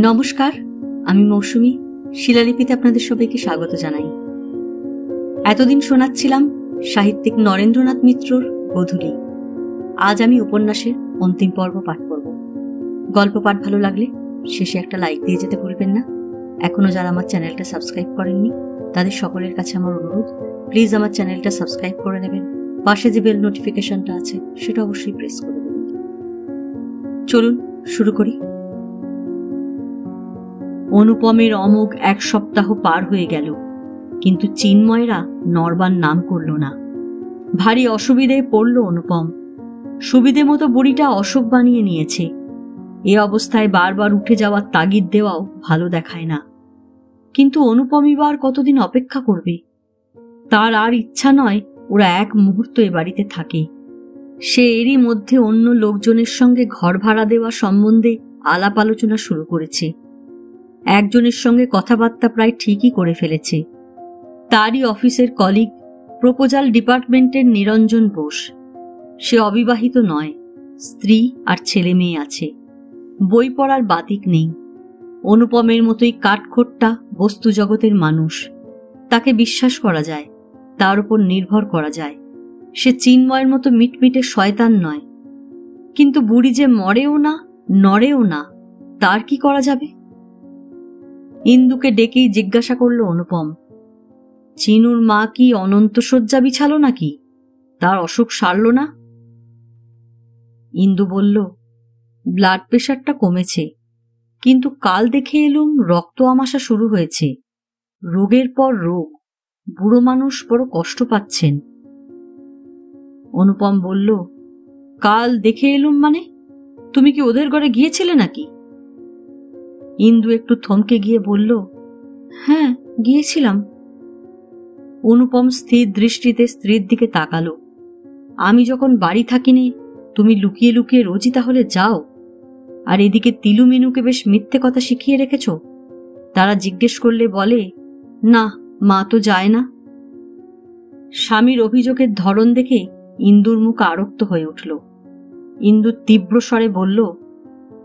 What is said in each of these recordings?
নমস্কার, আমি মৌসুমী। শিলালিপিতে আপনাদের সবাইকে স্বাগত জানাই। এতদিন শোনাচ্ছিলাম সাহিত্যিক নরেন্দ্রনাথ মিত্রর গোধূলি। আজ আমি উপন্যাসের অন্তিম পর্ব পাঠ করব। গল্প পাঠ ভালো লাগলে শেষে একটা লাইক দিয়ে যেতে ভুলবেন না। এখনো যারা আমার চ্যানেলটা সাবস্ক্রাইব করেননি তাদের সকলের কাছে আমার অনুরোধ, প্লিজ আমার চ্যানেলটা সাবস্ক্রাইব করে নেবেন। পাশে যে বেল নোটিফিকেশনটা আছে সেটা অবশ্যই প্রেস করে দেবেন। চলুন শুরু করি। অনুপমের অমোঘ এক সপ্তাহ পার হয়ে গেল, কিন্তু চিন্ময়রা নড়বার নাম করল না। ভারী অসুবিধায় পড়ল অনুপম। সুবিধে মতো বুড়িটা অসুখ বানিয়ে নিয়েছে। এ অবস্থায় বারবার উঠে যাওয়ার তাগিদ দেওয়াও ভালো দেখায় না। কিন্তু অনুপমই বা আর কতদিন অপেক্ষা করবে? তার আর ইচ্ছা নয় ওরা এক মুহূর্ত এ বাড়িতে থাকে। সে এরই মধ্যে অন্য লোকজনের সঙ্গে ঘর ভাড়া দেওয়া সম্বন্ধে আলাপ আলোচনা শুরু করেছে। একজনের সঙ্গে কথাবার্তা প্রায় ঠিকই করে ফেলেছে। তারই অফিসের কলিগ, প্রপোজাল ডিপার্টমেন্টের নিরঞ্জন বোস। সে অবিবাহিত নয়, স্ত্রী আর ছেলে মেয়ে আছে। বই পড়ার বাতিক নেই। অনুপমের মতোই কাঠখোট্টা বস্তু জগতের মানুষ। তাকে বিশ্বাস করা যায়, তার উপর নির্ভর করা যায়। সে চিন্ময়ের মতো মিটমিটে শয়তান নয়। কিন্তু বুড়ি যে মরেও না, নড়েও না, তার কি করা যাবে? ইন্দুকে ডেকেই জিজ্ঞাসা করল অনুপম, চিনুর মা কি অনন্ত শয্যা বিছালো নাকি? তার অসুখ সারল না? ইন্দু বলল, ব্লাড প্রেশারটা কমেছে, কিন্তু কাল দেখে এলুম রক্ত আমাশা শুরু হয়েছে। রোগের পর রোগ, বুড়ো মানুষ বড় কষ্ট পাচ্ছেন। অনুপম বলল, কাল দেখে এলুম মানে? তুমি কি ওদের ঘরে গিয়েছিলে নাকি? ইন্দু একটু থমকে গিয়ে বলল, হ্যাঁ গিয়েছিলাম। অনুপম স্থির দৃষ্টিতে স্ত্রীর দিকে তাকালো। আমি যখন বাড়ি থাকিনি, তুমি লুকিয়ে লুকিয়ে রোজই তাহলে যাও? আর এদিকে তিলুমিনুকে বেশ মিথ্যে কথা শিখিয়ে রেখেছ। তারা জিজ্ঞেস করলে বলে, না মা তো যায় না। স্বামীর অভিযোগের ধরন দেখে ইন্দুর মুখ আরক্ত হয়ে উঠল। ইন্দু তীব্র স্বরে বলল,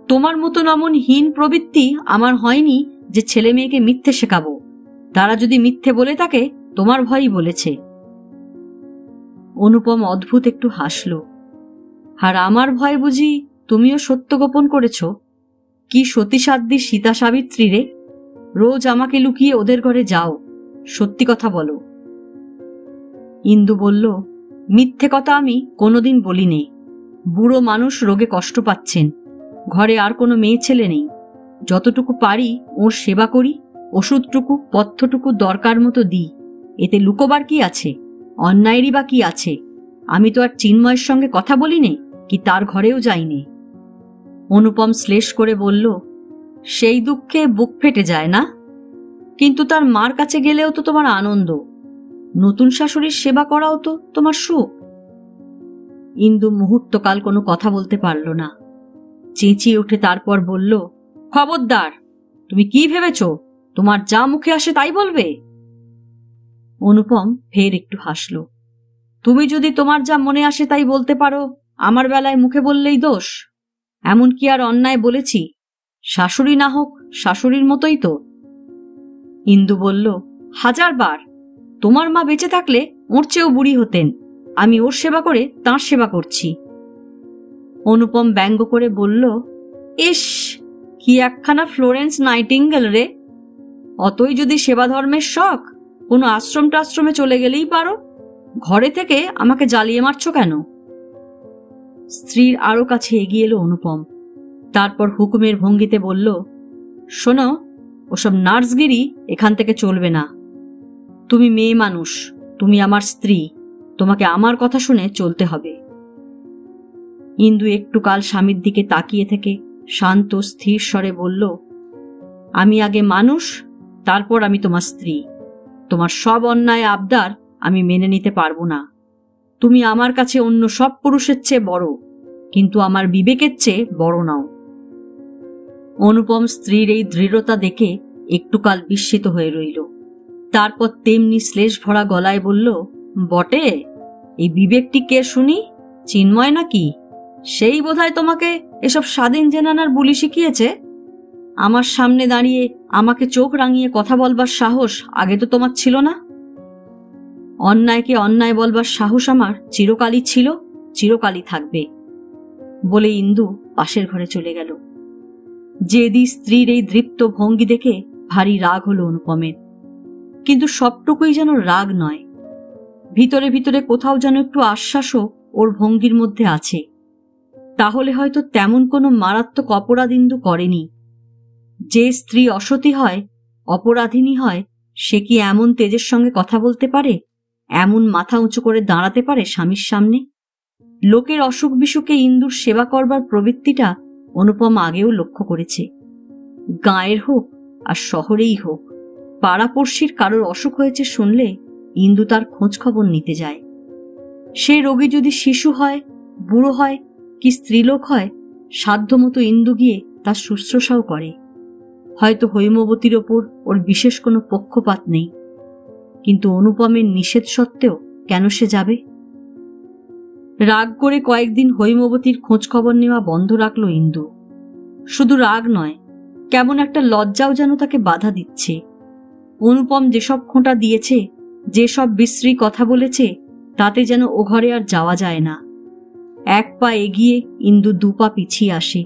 তোমার মতন অমন হীন প্রবৃত্তি আমার হয়নি যে ছেলে মেয়েকে মিথ্যে শেখাবো। তারা যদি মিথ্যে বলে থাকে, তোমার ভয়ই বলেছে। অনুপম অদ্ভুত একটু হাসল। আর আমার ভয় বুঝি তুমিও সত্য গোপন করেছ? কি সতীসাধ্যী সীতা সাবিত্রী রে! রোজ আমাকে লুকিয়ে ওদের ঘরে যাও, সত্যি কথা বলো। ইন্দু বলল, মিথ্যে কথা আমি কোনোদিন বলিনি। বুড়ো মানুষ রোগে কষ্ট পাচ্ছেন, ঘরে আর কোনো মেয়ে ছেলে নেই। যতটুকু পারি ওর সেবা করি, ওষুধটুকু পথ্যটুকু দরকার মতো দিই। এতে লুকোবার কি আছে? অন্যায়েরই বা কি আছে? আমি তো আর চিন্ময়ের সঙ্গে কথা বলিনি, কি তার ঘরেও যাইনি। অনুপম শ্লেষ করে বলল, সেই দুঃখে বুক ফেটে যায় না? কিন্তু তার মার কাছে গেলেও তো তোমার আনন্দ, নতুন শাশুড়ির সেবা করাও তো তোমার সুখ। ইন্দু মুহূর্তকাল কোনো কথা বলতে পারল না। চেঁচিয়ে উঠে তারপর বলল, খবরদার! তুমি কি ভেবেছ তোমার যা মুখে আসে তাই বলবে? অনুপম ফের একটু হাসল। তুমি যদি তোমার যা মনে আসে তাই বলতে পারো, আমার বেলায় মুখে বললেই দোষ? এমন কি আর অন্যায় বলেছি? শাশুড়ি না হোক শাশুড়ির মতোই তো। ইন্দু বলল, 1000 বার। তোমার মা বেঁচে থাকলে ওর চেয়েও বুড়ি হতেন। আমি ওর সেবা করে তাঁর সেবা করছি। অনুপম ব্যঙ্গ করে বলল, ইস, কি একখানা ফ্লোরেন্স নাইটিঙ্গেল রে! অতই যদি সেবা ধর্মের শখ, কোনো আশ্রম টাশ্রমে চলে গেলেই পারো। ঘরে থেকে আমাকে জ্বালিয়ে মারছ কেন? স্ত্রীর আরো কাছে এগিয়ে এলো অনুপম। তারপর হুকুমের ভঙ্গিতে বলল, শোনো, ওসব নার্সগিরি এখান থেকে চলবে না। তুমি মেয়ে মানুষ, তুমি আমার স্ত্রী, তোমাকে আমার কথা শুনে চলতে হবে। ইন্দু একটু কাল স্বামীর দিকে তাকিয়ে থেকে শান্ত স্থির স্বরে বলল, আমি আগে মানুষ, তারপর আমি তোমার স্ত্রী। তোমার সব অন্যায় আবদার আমি মেনে নিতে পারবো না। তুমি আমার কাছে অন্য সব পুরুষের চেয়ে বড়, কিন্তু আমার বিবেকের চেয়ে বড় নাও। অনুপম স্ত্রীর এই দৃঢ়তা দেখে একটুকাল বিস্মিত হয়ে রইল। তারপর তেমনি শ্লেষ ভরা গলায় বলল, বটে? এই বিবেকটি কে শুনি? চিন্ময় নাকি? সেই বোধহয় তোমাকে এসব স্বাধীন জেনানার বুলি শিখিয়েছে। আমার সামনে দাঁড়িয়ে আমাকে চোখ রাঙিয়ে কথা বলবার সাহস আগে তো তোমার ছিল না। অন্যায়কে অন্যায় বলবার সাহস আমার চিরকালই ছিল, চিরকালই থাকবে বলে ইন্দু পাশের ঘরে চলে গেল। জেদি স্ত্রীর এই দৃপ্ত ভঙ্গি দেখে ভারী রাগ হলো অনুপমের, কিন্তু সবটুকুই যেন রাগ নয়। ভিতরে ভিতরে কোথাও যেন একটু আশ্বাসও ওর ভঙ্গির মধ্যে আছে। তাহলে হয়তো তেমন কোনো মারাত্মক অপরাধ ইন্দু করেনি। যে স্ত্রী অসতী হয়, অপরাধিনী হয়, সে কি এমন তেজের সঙ্গে কথা বলতে পারে, এমন মাথা উঁচু করে দাঁড়াতে পারে স্বামীর সামনে? লোকের অসুখ বিসুখে ইন্দুর সেবা করবার প্রবৃত্তিটা অনুপম আগেও লক্ষ্য করেছে। গাঁয়ের হোক আর শহরেই হোক, পাড়াপড়শির কারোর অসুখ হয়েছে শুনলে ইন্দু তার খোঁজ খবর নিতে যায়। সে রোগী যদি শিশু হয়, বুড়ো হয় কি স্ত্রীলোক হয়, সাধ্যমতো ইন্দু গিয়ে তার শুশ্রূষাও করে। হয়তো হৈমবতীর ওপর ওর বিশেষ কোনো পক্ষপাত নেই, কিন্তু অনুপমের নিষেধ সত্ত্বেও কেন সে যাবে? রাগ করে কয়েকদিন হৈমবতীর খোঁজ খবর নেওয়া বন্ধ রাখল ইন্দু। শুধু রাগ নয়, কেমন একটা লজ্জাও যেন তাকে বাধা দিচ্ছে। অনুপম যেসব খোঁটা দিয়েছে, যেসব বিশ্রী কথা বলেছে, তাতে যেন ও ঘরে আর যাওয়া যায় না। এক পা এগিয়ে ইন্দু দুপা পিছিয়ে আসে।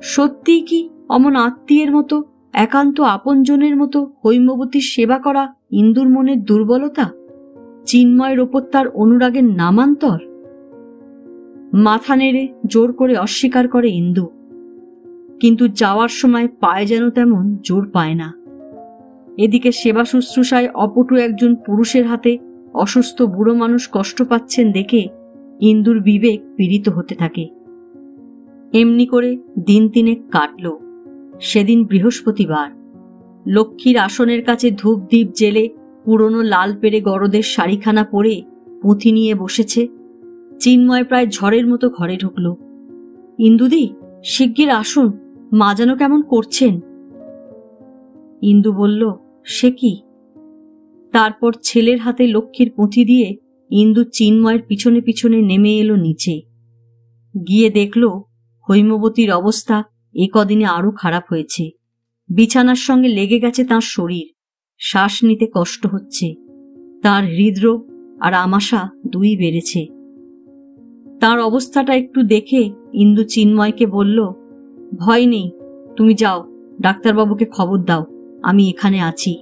সত্যিই কি অমন আত্মীয়ের মতো, একান্ত আপনজনের মতো হৈমবতীর সেবা করা ইন্দুর মনের দুর্বলতা? চিন্ময়ের ওপর তার অনুরাগের নামান্তর? মাথা নেড়ে জোর করে অস্বীকার করে ইন্দু, কিন্তু যাওয়ার সময় পায় যেন তেমন জোর পায় না। এদিকে সেবা শুশ্রূষায় অপটু একজন পুরুষের হাতে অসুস্থ বুড়ো মানুষ কষ্ট পাচ্ছেন দেখে ইন্দুর বিবেক পীড়িত হতে থাকে। এমনি করে দিন তিনেক কাটল। সেদিন বৃহস্পতিবার। লক্ষ্মীর আসনের কাছে ধূপ দ্বীপ জেলে পুরনো লাল পেরে গরদের শাড়িখানা পরে পুঁথি নিয়ে বসেছে। চিন্ময় প্রায় ঝড়ের মতো ঘরে ঢুকল। ইন্দুদি, শিগগির আসুন, মা যেন কেমন করছেন। ইন্দু বলল, সে কি? তারপর ছেলের হাতে লক্ষ্মীর পুঁথি দিয়ে ইন্দু চিন্ময়ের পিছনে পিছনে নেমে এলো নিচে। গিয়ে দেখল হৈমবতীর অবস্থা এ কদিনে আরো খারাপ হয়েছে। বিছানার সঙ্গে লেগে গেছে তাঁর শরীর, শ্বাস নিতে কষ্ট হচ্ছে। তার হৃদরোগ আর আমাশা দুই বেড়েছে। তার অবস্থাটা একটু দেখে ইন্দু চিন্ময়কে বলল, ভয় নেই, তুমি যাও, ডাক্তারবাবুকে খবর দাও, আমি এখানে আছি।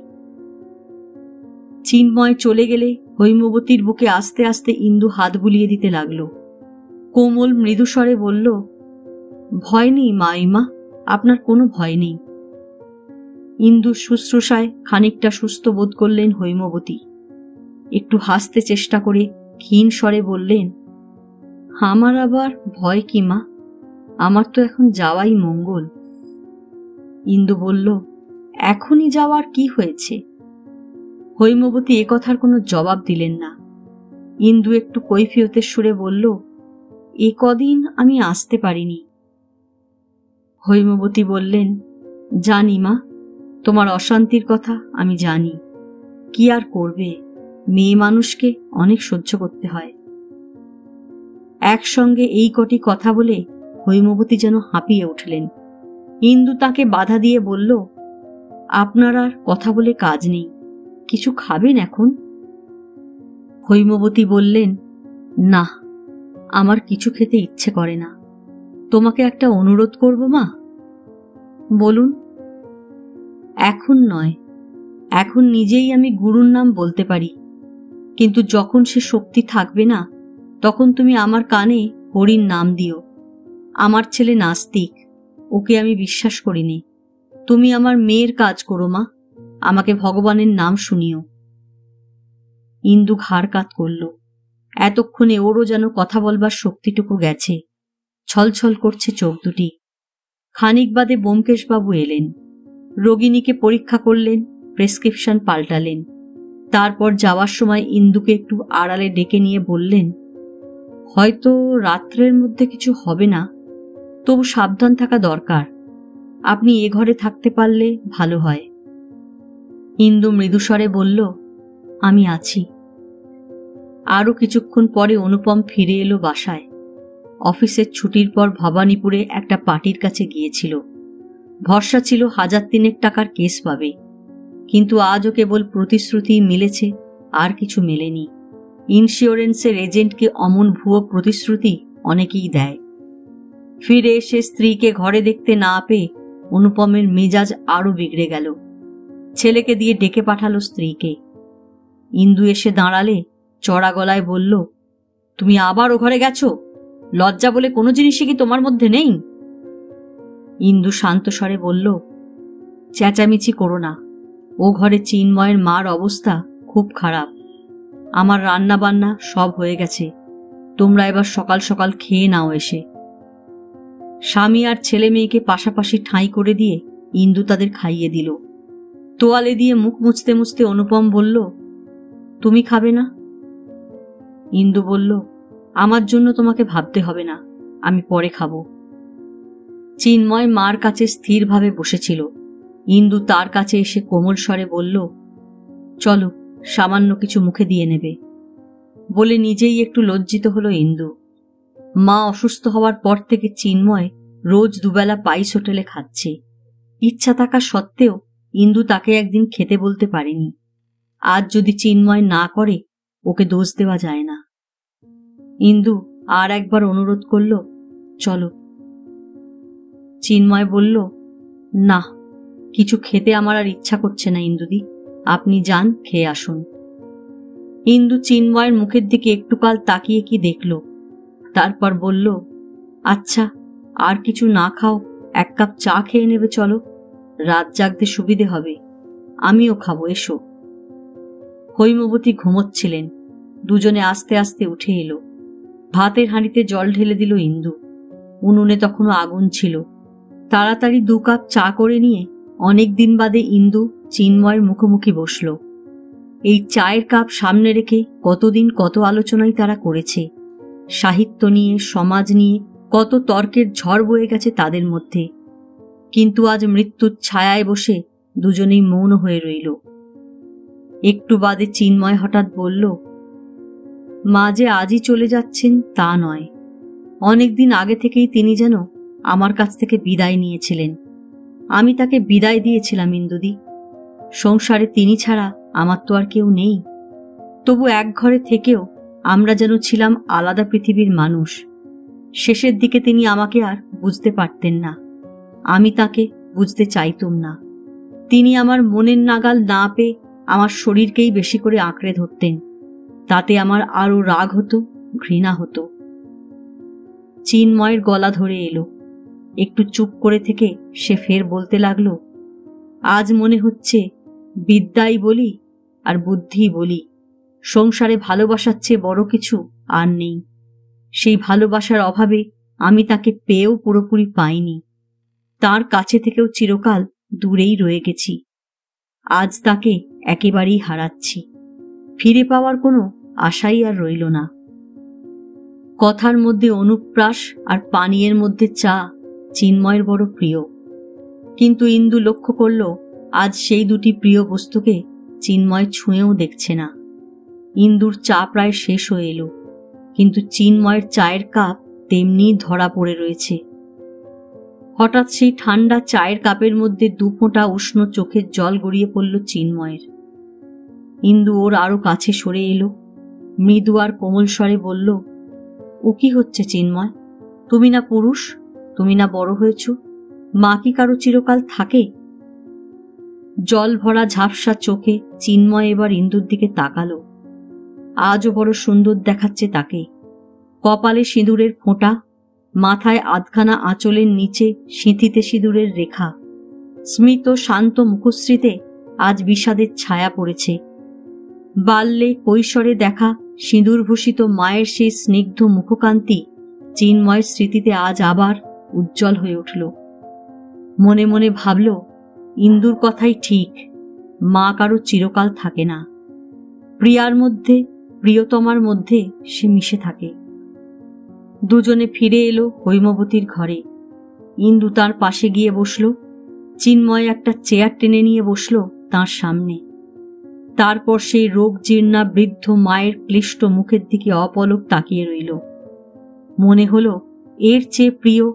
চিন্ময় চলে গেলে হৈমবতীর বুকে আস্তে আস্তে ইন্দু হাত বুলিয়ে দিতে লাগল। কোমল মৃদুস্বরে বলল, ভয় নেই মাইমা, আপনার কোনো ভয় নেই। ইন্দুর শুশ্রূষায় খানিকটা সুস্থ বোধ করলেন হৈমবতী। একটু হাসতে চেষ্টা করে ক্ষীণ স্বরে বললেন, আমার আবার ভয় কি মা, আমার তো এখন যাওয়াই মঙ্গল। ইন্দু বলল, এখনই যাওয়ার কি হয়েছে? হৈমবতী এ কথার কোনো জবাব দিলেন না। ইন্দু একটু কৈফিয়তের সুরে বলল, এ কদিন আমি আসতে পারিনি। হৈমবতী বললেন, জানি মা, তোমার অশান্তির কথা আমি জানি। কি আর করবে, মেয়ে মানুষকে অনেক সহ্য করতে হয়। একসঙ্গে এই কটি কথা বলে হৈমবতী যেন হাঁপিয়ে উঠলেন। ইন্দু তাকে বাধা দিয়ে বলল, আপনার আর কথা বলে কাজ নেই, কিছু খাবেন এখন? হৈমবতী বললেন, না, আমার কিছু খেতে ইচ্ছে করে না। তোমাকে একটা অনুরোধ করব মা। বলুন। এখন নয়, এখন নিজেই আমি গুরুর নাম বলতে পারি, কিন্তু যখন সে শক্তি থাকবে না, তখন তুমি আমার কানে হরির নাম দিও। আমার ছেলে নাস্তিক, ওকে আমি বিশ্বাস করিনি। তুমি আমার মেয়ের কাজ করো মা, আমাকে ভগবানের নাম শুনিও। ইন্দু ঘাড় কাত করল। এতক্ষণে ওরও যেন কথা বলবার শক্তিটুকু গেছে। ছলছল করছে চোখ দুটি। খানিক বাদে ব্যোমকেশবাবু এলেন। রোগিণীকে পরীক্ষা করলেন, প্রেসক্রিপশন পাল্টালেন। তারপর যাওয়ার সময় ইন্দুকে একটু আড়ালে ডেকে নিয়ে বললেন, হয়তো রাত্রের মধ্যে কিছু হবে না, তবু সাবধান থাকা দরকার। আপনি এ ঘরে থাকতে পারলে ভালো হয়। ইন্দু মৃদুস্বরে বলল, আমি আছি। আরো কিছুক্ষণ পরে অনুপম ফিরে এলো বাসায়। অফিসের ছুটির পর ভবানীপুরে একটা পার্টির কাছে গিয়েছিল। ভরসা ছিল 1,000 টাকার কেস পাবে, কিন্তু আজও কেবল প্রতিশ্রুতি মিলেছে, আর কিছু মেলেনি। ইন্স্যুরেন্সের এজেন্টকে অমন ভুয়ো প্রতিশ্রুতি অনেকেই দেয়। ফিরে এসে স্ত্রীকে ঘরে দেখতে না পেয়ে অনুপমের মেজাজ আরো বিগড়ে গেল। ছেলেকে দিয়ে ডেকে পাঠালো স্ত্রীকে। ইন্দু এসে দাঁড়ালে চড়া গলায় বলল, তুমি আবার ও ঘরে গেছো? লজ্জা বলে কোনো জিনিসই কি তোমার মধ্যে নেই? ইন্দু শান্ত স্বরে বলল, চেঁচামেচি করো না। ও ঘরে চিন্ময়ের মার অবস্থা খুব খারাপ। আমার রান্না বান্না সব হয়ে গেছে, তোমরা এবার সকাল সকাল খেয়ে নাও এসে। স্বামী আর ছেলে মেয়েকে পাশাপাশি ঠাঁই করে দিয়ে ইন্দু তাদের খাইয়ে দিল। তোয়ালে দিয়ে মুখ মুছতে মুছতে অনুপম বলল, তুমি খাবে না? ইন্দু বলল, আমার জন্য তোমাকে ভাবতে হবে না, আমি পরে খাবো। চিন্ময় মার কাছে স্থিরভাবে বসেছিল। ইন্দু তার কাছে এসে কোমল স্বরে বলল, চলো, সামান্য কিছু মুখে দিয়ে নেবে। বলে নিজেই একটু লজ্জিত হলো ইন্দু। মা অসুস্থ হওয়ার পর থেকে চিন্ময় রোজ দুবেলা পাইস হোটেলে খাচ্ছে। ইচ্ছা থাকা সত্ত্বেও ইন্দু তাকে একদিন খেতে বলতে পারেনি। আজ যদি চিন্ময় না করে, ওকে দোষ দেওয়া যায় না। ইন্দু আর একবার অনুরোধ করল, চলো। চিন্ময় বলল, না, কিছু খেতে আমার আর ইচ্ছা করছে না ইন্দুদি, আপনি যান, খেয়ে আসুন। ইন্দু চিন্ময়ের মুখের দিকে একটুকাল তাকিয়ে কি দেখল, তারপর বলল, আচ্ছা, আর কিছু না খাও, 1 কাপ চা খেয়ে নেবে চলো, রাত জাগতে সুবিধে হবে। আমিও খাবো, এসো। হৈমবতী ঘুমোচ্ছিলেন। দুজনে আস্তে আস্তে উঠে এলো। ভাতের হাঁড়িতে জল ঢেলে দিল ইন্দু। উনুনে তখনও আগুন ছিল। তাড়াতাড়ি 2 কাপ চা করে নিয়ে অনেক দিন বাদে ইন্দু চিন্ময়ের মুখোমুখি বসল। এই চায়ের কাপ সামনে রেখে কতদিন কত আলোচনাই তারা করেছে। সাহিত্য নিয়ে, সমাজ নিয়ে কত তর্কের ঝড় বয়ে গেছে তাদের মধ্যে। কিন্তু আজ মৃত্যুর ছায়ায় বসে দুজনেই মৌন হয়ে রইল। একটু বাদে চিন্ময় হঠাৎ বলল, মা যে আজই চলে যাচ্ছেন তা নয়, অনেকদিন আগে থেকেই তিনি যেন আমার কাছ থেকে বিদায় নিয়েছিলেন। আমি তাকে বিদায় দিয়েছিলাম ইন্দুদি। সংসারে তিনি ছাড়া আমার তো আর কেউ নেই। তবু এক ঘরে থেকেও আমরা যেন ছিলাম আলাদা পৃথিবীর মানুষ। শেষের দিকে তিনি আমাকে আর বুঝতে পারতেন না, আমি তাকে বুঝতে চাইতুম না। তিনি আমার মনের নাগাল না পেয়ে আমার শরীরকেই বেশি করে আঁকড়ে ধরতেন। তাতে আমার আরো রাগ হতো, ঘৃণা হতো। চিন্ময়ের গলা ধরে এলো। একটু চুপ করে থেকে সে ফের বলতে লাগলো, আজ মনে হচ্ছে বিদ্যাই বলি আর বুদ্ধি বলি, সংসারে ভালোবাসার চেয়ে বড় কিছু আর নেই। সেই ভালোবাসার অভাবে আমি তাকে পেয়েও পুরোপুরি পাইনি। তার কাছে থেকেও চিরকাল দূরেই রয়ে গেছি। আজ তাকে একেবারেই হারাচ্ছি। ফিরে পাওয়ার কোনো আশাই আর রইল না। কথার মধ্যে অনুপ্রাস আর পানীয়ের মধ্যে চা চিন্ময়ের বড় প্রিয়। কিন্তু ইন্দু লক্ষ্য করল আজ সেই দুটি প্রিয় বস্তুকে চিন্ময় ছুঁয়েও দেখছে না। ইন্দুর চা প্রায় শেষ হয়ে এলো, কিন্তু চিন্ময়ের চায়ের কাপ তেমনি ধরা পড়ে রয়েছে। হঠাৎ সেই ঠান্ডা চায়ের কাপের মধ্যে 2 ফোঁটা উষ্ণ চোখের জল গড়িয়ে পড়ল চিন্ময়ের। ইন্দু ওর আরো কাছে সরে এলো। মৃদু আর কোমল স্বরে বলল, ও কি হচ্ছে চিন্ময়? তুমি না পুরুষ, তুমি না বড় হয়েছ? মা কি কারো চিরকাল থাকে? জল ভরা ঝাপসা চোখে চিন্ময় এবার ইন্দুর দিকে তাকালো। আজও বড় সুন্দর দেখাচ্ছে তাকে। কপালে সিঁদুরের ফোঁটা, মাথায় আধখানা আঁচলের নিচে সিঁথিতে সিঁদুরের রেখা। স্মিত শান্ত মুখশ্রীতে আজ বিষাদের ছায়া পড়েছে। বাল্যে কৈশোরে দেখা সিঁদুরভূষিত মায়ের সেই স্নিগ্ধ মুখকান্তি চিন্ময়ের স্মৃতিতে আজ আবার উজ্জ্বল হয়ে উঠল। মনে মনে ভাবল, ইন্দুর কথাই ঠিক, মা কারো চিরকাল থাকে না। প্রিয়ার মধ্যে, প্রিয়তমার মধ্যে সে মিশে থাকে। দুজনে ফিরে এলো হৈমবতীর ঘরে। ইন্দু তার পাশে গিয়ে বসল। চিন্ময় একটা চেয়ার টেনে নিয়ে বসল তার সামনে। তারপর সেই রোগ জীর্ণা বৃদ্ধ মায়ের ক্লিষ্ট মুখের দিকে অপলক তাকিয়ে রইল। মনে হলো এর চেয়ে প্রিয়,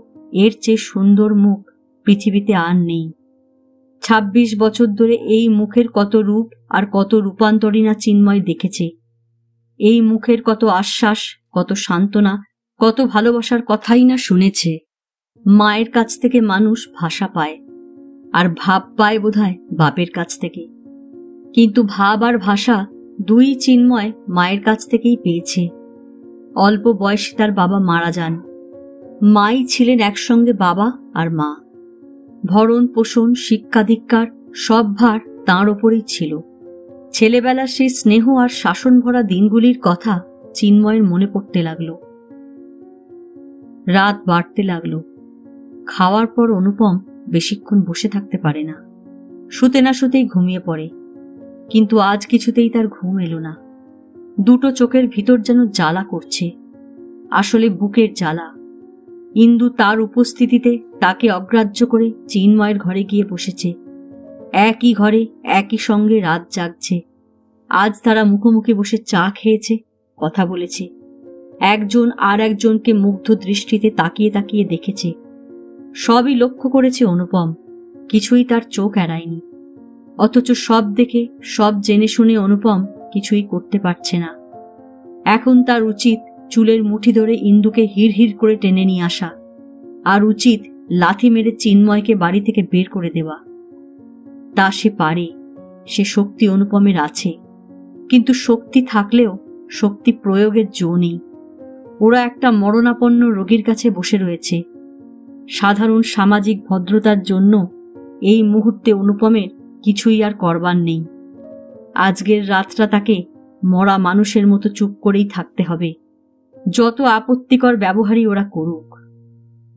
এর চেয়ে সুন্দর মুখ পৃথিবীতে আর নেই। ২৬ বছর ধরে এই মুখের কত রূপ আর কত রূপান্তরী না চিন্ময় দেখেছে। এই মুখের কত আশ্বাস, কত সান্ত্বনা, কত ভালোবাসার কথাই না শুনেছে। মায়ের কাছ থেকে মানুষ ভাষা পায়, আর ভাব পায় বোধহয় বাপের কাছ থেকে। কিন্তু ভাব আর ভাষা দুই চিন্ময় মায়ের কাছ থেকেই পেয়েছে। অল্প বয়সে তার বাবা মারা যান। মাই ছিলেন একসঙ্গে বাবা আর মা। ভরণ পোষণ, শিক্ষা দীক্ষার সব ভার তাঁর ওপরেই ছিল। ছেলেবেলার সেই স্নেহ আর শাসন ভরা দিনগুলির কথা চিন্ময়ের মনে পড়তে লাগল। রাত বাড়তে লাগল। খাওয়ার পর অনুপম বেশিক্ষণ বসে থাকতে পারে না। শুতে না শুতেই ঘুমিয়ে পড়ে। কিন্তু আজ কিছুতেই তার ঘুম এলো না। দুটো চোখের ভিতর যেন জ্বালা করছে, আসলে বুকের জ্বালা। ইন্দু তার উপস্থিতিতে তাকে অগ্রাহ্য করে চিন্ময়ের ঘরে গিয়ে বসেছে। একই ঘরে একই সঙ্গে রাত জাগছে। আজ তারা মুখোমুখি বসে চা খেয়েছে, কথা বলেছে। একজন আর একজনকে মুগ্ধ দৃষ্টিতে তাকিয়ে তাকিয়ে দেখেছে। সবই লক্ষ্য করেছে অনুপম, কিছুই তার চোখ এড়ায়নি। অথচ সব দেখে, সব জেনে শুনে অনুপম কিছুই করতে পারছে না। এখন তার উচিত চুলের মুঠি ধরে ইন্দুকে হিড় হিড় করে টেনে নিয়ে আসা, আর উচিত লাথি মেরে চিন্ময়কে বাড়ি থেকে বের করে দেওয়া। তা সে পারে, সে শক্তি অনুপমের আছে। কিন্তু শক্তি থাকলেও শক্তি প্রয়োগের জো নেই। ওরা একটা মরণাপন্ন রোগীর কাছে বসে রয়েছে। সাধারণ সামাজিক ভদ্রতার জন্য এই মুহূর্তে অনুপমের কিছুই আর করবার নেই। আজকের রাতটা তাকে মরা মানুষের মতো চুপ করেই থাকতে হবে, যত আপত্তিকর ব্যবহারই ওরা করুক।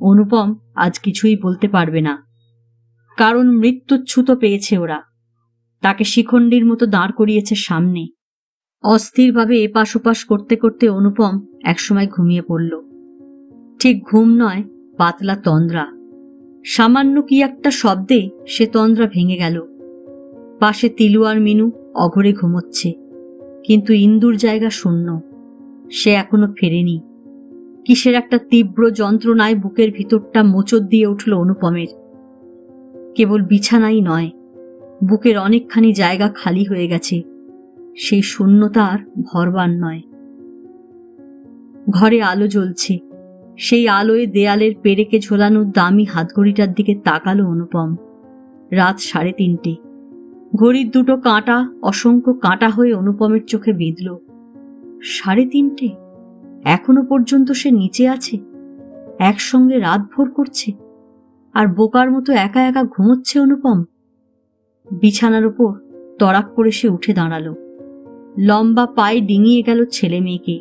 অনুপম আজ কিছুই বলতে পারবে না, কারণ মৃত্যুচ্যুত পেয়েছে ওরা। তাকে শিখণ্ডীর মতো দাঁড় করিয়েছে সামনে। অস্থিরভাবে এপাশ ওপাশ করতে করতে অনুপম একসময় ঘুমিয়ে পড়ল। ঠিক ঘুম নয়, পাতলা তন্দ্রা। সামান্য কি একটা শব্দে সে তন্দ্রা ভেঙে গেল। পাশে তিলু আর মিনু অঘরে ঘুমোচ্ছে, কিন্তু ইন্দুর জায়গা শূন্য। সে এখনো ফেরেনি। কিসের একটা তীব্র যন্ত্রণায় বুকের ভিতরটা মোচড় দিয়ে উঠল অনুপমের। কেবল বিছানাই নয়, বুকের অনেকখানি জায়গা খালি হয়ে গেছে। সেই শূন্যতা আর ভরবার নয়। ঘরে আলো জ্বলছে। সেই আলোয় দেয়ালের পেরেকে ঝোলানো দামি হাতঘড়িটার দিকে তাকালো অনুপম। রাত 3:30। ঘড়ির দুটো কাঁটা অসংখ্য কাঁটা হয়ে অনুপমের চোখে বিঁধল। 3:30? এখনো পর্যন্ত সে নিচে আছে, একসঙ্গে রাত ভোর করছে, আর বোকার মতো একা একা ঘুমোচ্ছে অনুপম। বিছানার উপর তড়াক করে সে উঠে দাঁড়ালো। লম্বা পায়ে ডিঙিয়ে গেল ছেলে মেয়েকে।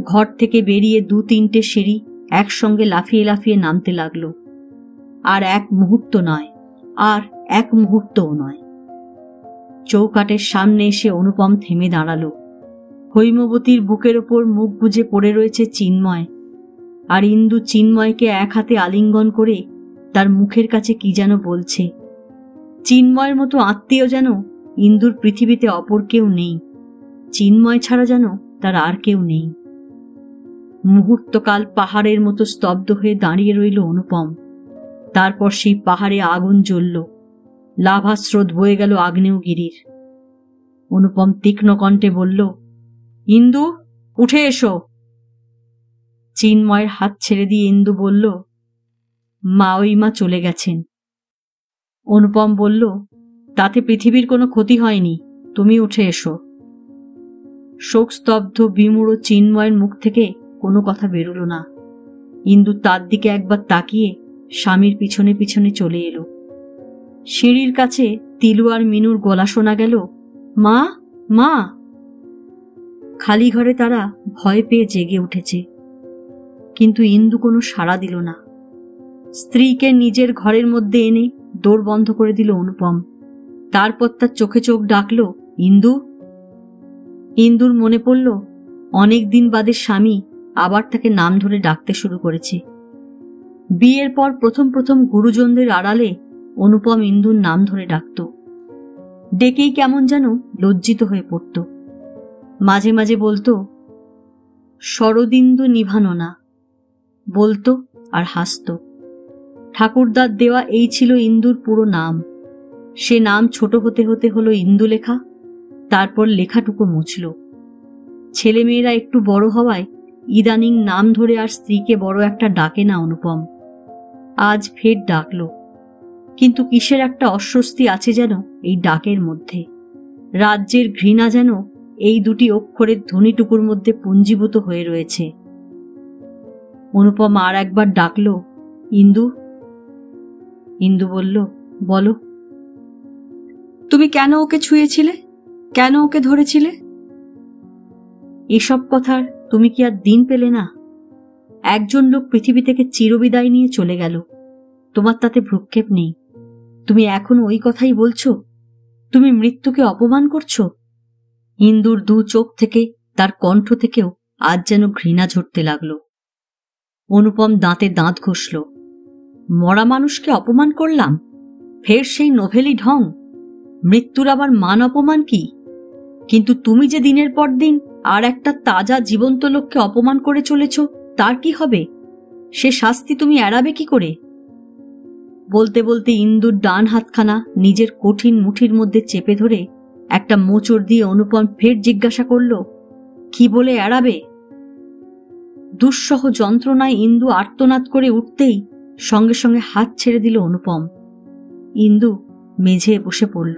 ঘর থেকে বেরিয়ে 2-3টে সিঁড়ি একসঙ্গে লাফিয়ে লাফিয়ে নামতে লাগলো। আর এক মুহূর্ত নয়, আর এক মুহূর্তও নয়। চৌকাঠের সামনে এসে অনুপম থেমে দাঁড়ালো। হৈমবতীর বুকের ওপর মুখ গুজে পড়ে রয়েছে চিন্ময়, আর ইন্দু চিন্ময়কে এক হাতে আলিঙ্গন করে তার মুখের কাছে কি যেন বলছে। চিন্ময়ের মতো আত্মীয় যেন ইন্দুর পৃথিবীতে অপর কেউ নেই। চিন্ময় ছাড়া যেন তার আর কেউ নেই। মুহূর্তকাল পাহাড়ের মতো স্তব্ধ হয়ে দাঁড়িয়ে রইল অনুপম। তারপর সেই পাহাড়ে আগুন জ্বলল। লাভা স্রোত বয়ে গেল আগ্নেয়গিরির। অনুপম তীক্ষ্ণ কণ্ঠে বলল, ইন্দু, উঠে এসো। চিন্ময়ের হাত ছেড়ে দিয়ে ইন্দু বলল, মা ওই মা চলে গেছেন। অনুপম বলল, তাতে পৃথিবীর কোনো ক্ষতি হয়নি, তুমি উঠে এসো। শোকস্তব্ধ বিমূঢ় চিন্ময়ের মুখ থেকে কোনো কথা বেরোল না। ইন্দু তার দিকে একবার তাকিয়ে স্বামীর পিছনে পিছনে চলে এলো। সিঁড়ির কাছে তিলু আর মিনুর গলা শোনা গেল, মা, মা। খালি ঘরে তারা ভয় পেয়ে জেগে উঠেছে, কিন্তু ইন্দু কোনো সাড়া দিল না। স্ত্রীকে নিজের ঘরের মধ্যে এনে দোর বন্ধ করে দিল অনুপম। তারপর তার চোখে চোখ ডাকল, ইন্দু। ইন্দুর মনে পড়ল অনেক দিন বাদে স্বামী আবার তাকে নাম ধরে ডাকতে শুরু করেছে। বিয়ের পর প্রথম প্রথম গুরুজনদের আড়ালে অনুপম ইন্দুর নাম ধরে ডাকত। ডেকেই কেমন যেন লজ্জিত হয়ে পড়ত। মাঝে মাঝে বলতো, শরদিন্দু নিভানো না, বলতো আর হাসত। ঠাকুরদার দেওয়া এই ছিল ইন্দুর পুরো নাম। সে নাম ছোট হতে হতে হলো ইন্দুলেখা, তারপর লেখাটুকু মুছল। ছেলেমেয়েরা একটু বড় হওয়ায় ইদানিং নাম ধরে আর স্ত্রীকে বড় একটা ডাকে না অনুপম। আজ ফের ডাকল, কিন্তু কিসের একটা অস্বস্তি আছে যেন এই ডাকের মধ্যে। রাজ্যের ঘৃণা যেন এই দুটি অক্ষরের ধ্বনিটুকুর মধ্যে পুঞ্জীভূত হয়ে রয়েছে। অনুপম আর একবার ডাকল, ইন্দু। ইন্দু বলল, বলো। তুমি কেন ওকে ছুঁয়েছিলে? কেন ওকে ধরেছিলে? এসব কথার তুমি কি আর দিন পেলে না? একজন লোক পৃথিবী থেকে চিরবিদায় নিয়ে চলে গেল, তোমার তাতে ভ্রুক্ষেপ নেই। তুমি এখন ওই কথাই বলছো? তুমি মৃত্যুকে অপমান করছো? ইন্দুর দু চোখ থেকে, তার কণ্ঠ থেকেও আজ যেন ঘৃণা ঝরতে লাগল। অনুপম দাঁতে দাঁত ঘষল। মরা মানুষকে অপমান করলাম? ফের সেই নোভেলি ঢং? মৃত্যুর আবার মান অপমান কি? কিন্তু তুমি যে দিনের পর দিন আর একটা তাজা জীবন্ত লোককে অপমান করে চলেছ, তার কি হবে? সে শাস্তি তুমি এড়াবে কি করে? বলতে বলতে ইন্দুর ডান হাতখানা নিজের কঠিন মুঠির মধ্যে চেপে ধরে একটা মোচড় দিয়ে অনুপম ফের জিজ্ঞাসা করল, কি বলে এড়াবে? দুঃসহ যন্ত্রণায় ইন্দু আর্তনাদ করে উঠতেই সঙ্গে সঙ্গে হাত ছেড়ে দিল অনুপম। ইন্দু মেঝে বসে পড়ল।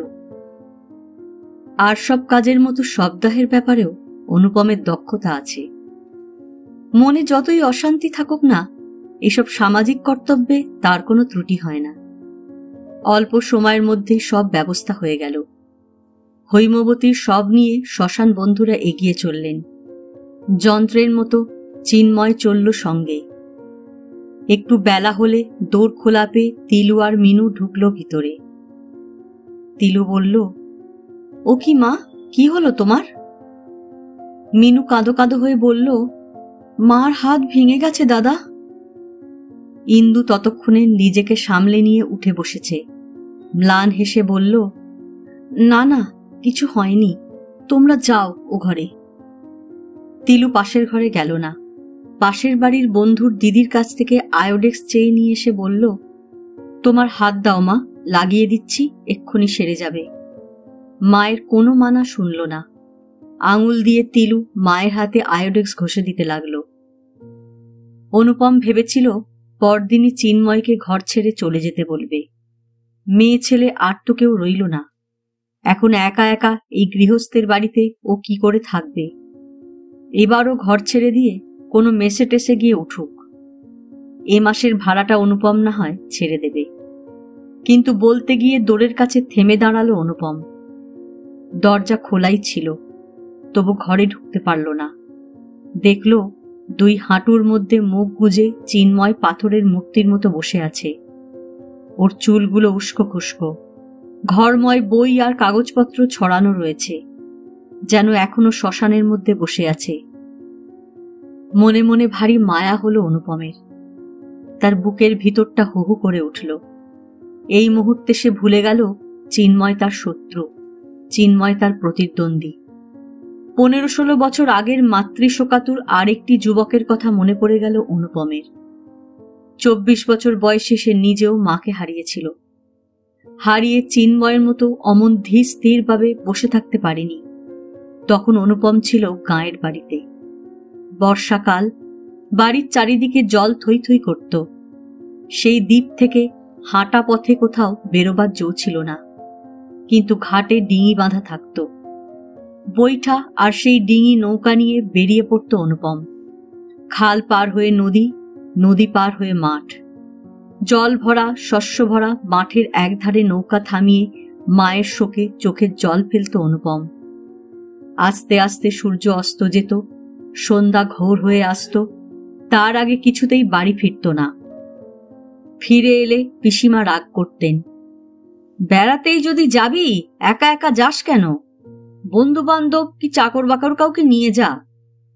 আর সব কাজের মতো শবদাহের ব্যাপারেও অনুপমের দক্ষতা আছে। মনে যতই অশান্তি থাকুক না, এসব সামাজিক কর্তব্যে তার কোনো ত্রুটি হয় না। অল্প সময়ের মধ্যেই সব ব্যবস্থা হয়ে গেল। হৈমবতীর শব নিয়ে শ্মশান বন্ধুরা এগিয়ে চললেন। যন্ত্রের মতো চিন্ময় চলল সঙ্গে। একটু বেলা হলে দৌড় খোলা পেয়ে তিলু আর মিনু ঢুকল ভিতরে। তিলু বলল, ও কি মা, কি হলো তোমার? মিনু কাঁদো কাঁদো হয়ে বলল, মার হাত ভেঙে গেছে দাদা। ইন্দু ততক্ষণে নিজেকে সামলে নিয়ে উঠে বসেছে। ম্লান হেসে বলল, না না, কিছু হয়নি, তোমরা যাও ও ঘরে। তিলু পাশের ঘরে গেল না। পাশের বাড়ির বন্ধুর দিদির কাছ থেকে আয়োডেক্স চেয়ে নিয়ে এসে বলল, তোমার হাত দাও মা, লাগিয়ে দিচ্ছি, এক্ষুনি সেরে যাবে। মায়ের কোনো মানা শুনল না। আঙুল দিয়ে তিলু মায়ের হাতে আয়োডেক্স ঘষে দিতে লাগল। অনুপম ভেবেছিল পরদিনই চিন্ময়কে ঘর ছেড়ে চলে যেতে বলবে। মেয়ে ছেলে আর তো কেউ রইল না। এখন একা একা এই গৃহস্থের বাড়িতে ও কি করে থাকবে? এবারও ঘর ছেড়ে দিয়ে কোনো মেসে টেসে গিয়ে উঠুক। এ মাসের ভাড়াটা অনুপম না হয় ছেড়ে দেবে। কিন্তু বলতে গিয়ে দোরের কাছে থেমে দাঁড়ালো অনুপম। দরজা খোলাই ছিল, তবু ঘরে ঢুকতে পারল না। দেখল দুই হাঁটুর মধ্যে মুখ গুজে চিন্ময় পাথরের মূর্তির মতো বসে আছে। ওর চুলগুলো উস্কো খুস্কো, ঘরময় বই আর কাগজপত্র ছড়ানো রয়েছে, যেন এখনো শ্মশানের মধ্যে বসে আছে। মনে মনে ভারী মায়া হলো অনুপমের। তার বুকের ভিতরটা হু হু করে উঠল। এই মুহূর্তে সে ভুলে গেল চিন্ময় তার শত্রু, চিন্ময় তার প্রতিদ্বন্দ্বী। 15-16 বছর আগের মাতৃশোকাতুর আরেকটি যুবকের কথা মনে পড়ে গেল অনুপমের। 24 বছর বয়সে সে নিজেও মাকে হারিয়েছিল। হারিয়ে চিন্ময়ের মতো অমন ধীর স্থিরভাবে বসে থাকতে পারেনি। তখন অনুপম ছিল গাঁয়ের বাড়িতে। বর্ষাকাল, বাড়ির চারিদিকে জল থই থই করত। সেই দ্বীপ থেকে হাঁটা পথে কোথাও বেরোবার জো ছিল না, কিন্তু ঘাটে ডিঙি বাঁধা থাকত। বৈঠা আর সেই ডিঙি নৌকা নিয়ে বেরিয়ে পড়ত অনুপম। খাল পার হয়ে নদী, নদী পার হয়ে মাঠ। জল ভরা, শস্য ভরা মাঠের একধারে নৌকা থামিয়ে মায়ের শোকে চোখের জল ফেলত অনুপম। আস্তে আস্তে সূর্য অস্ত যেত, সন্ধ্যা ঘোর হয়ে আসত। তার আগে কিছুতেই বাড়ি ফিরত না। ফিরে এলে পিসিমা রাগ করতেন। বেড়াতেই যদি যাবি, একা একা যাস কেন? বন্ধু বান্ধব কি চাকর বাকর কাউকে নিয়ে যা।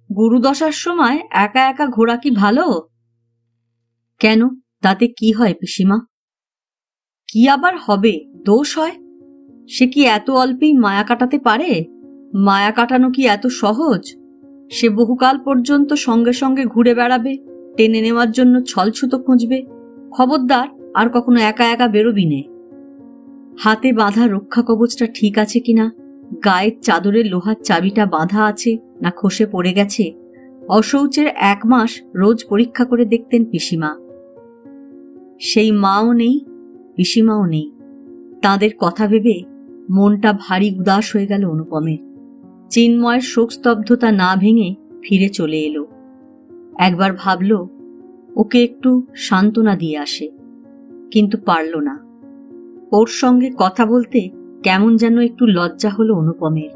গুরুদশার সময় একা একা ঘোরা কি ভালো? কেন, তাতে কি হয় পিসিমা? কি আবার হবে, দোষ হয়? সে কি এত অল্পেই মায়া কাটাতে পারে? মায়া কাটানো কি এত সহজ? সে বহুকাল পর্যন্ত সঙ্গে সঙ্গে ঘুরে বেড়াবে, টেনে নেওয়ার জন্য ছলছুতো খুঁজবে, খবরদার আর কখনো একা একা বেরোবি নে। হাতে বাঁধা রক্ষা কবচটা ঠিক আছে কিনা, গায়ের চাদরের লোহার চাবিটা বাঁধা আছে না খসে পড়ে গেছে, অশৌচের 1 মাস রোজ পরীক্ষা করে দেখতেন পিসিমা। সেই মাও নেই, পিসিমাও নেই। তাদের কথা ভেবে মনটা ভারী উদাস হয়ে গেল অনুপমের। চিন্ময়ের শোকস্তব্ধতা না ভেঙে ফিরে চলে এলো। একবার ভাবল ওকে একটু সান্ত্বনা দিয়ে আসে, কিন্তু পারল না। ওর সঙ্গে কথা বলতে কেমন যেন একটু লজ্জা হলো অনুপমের।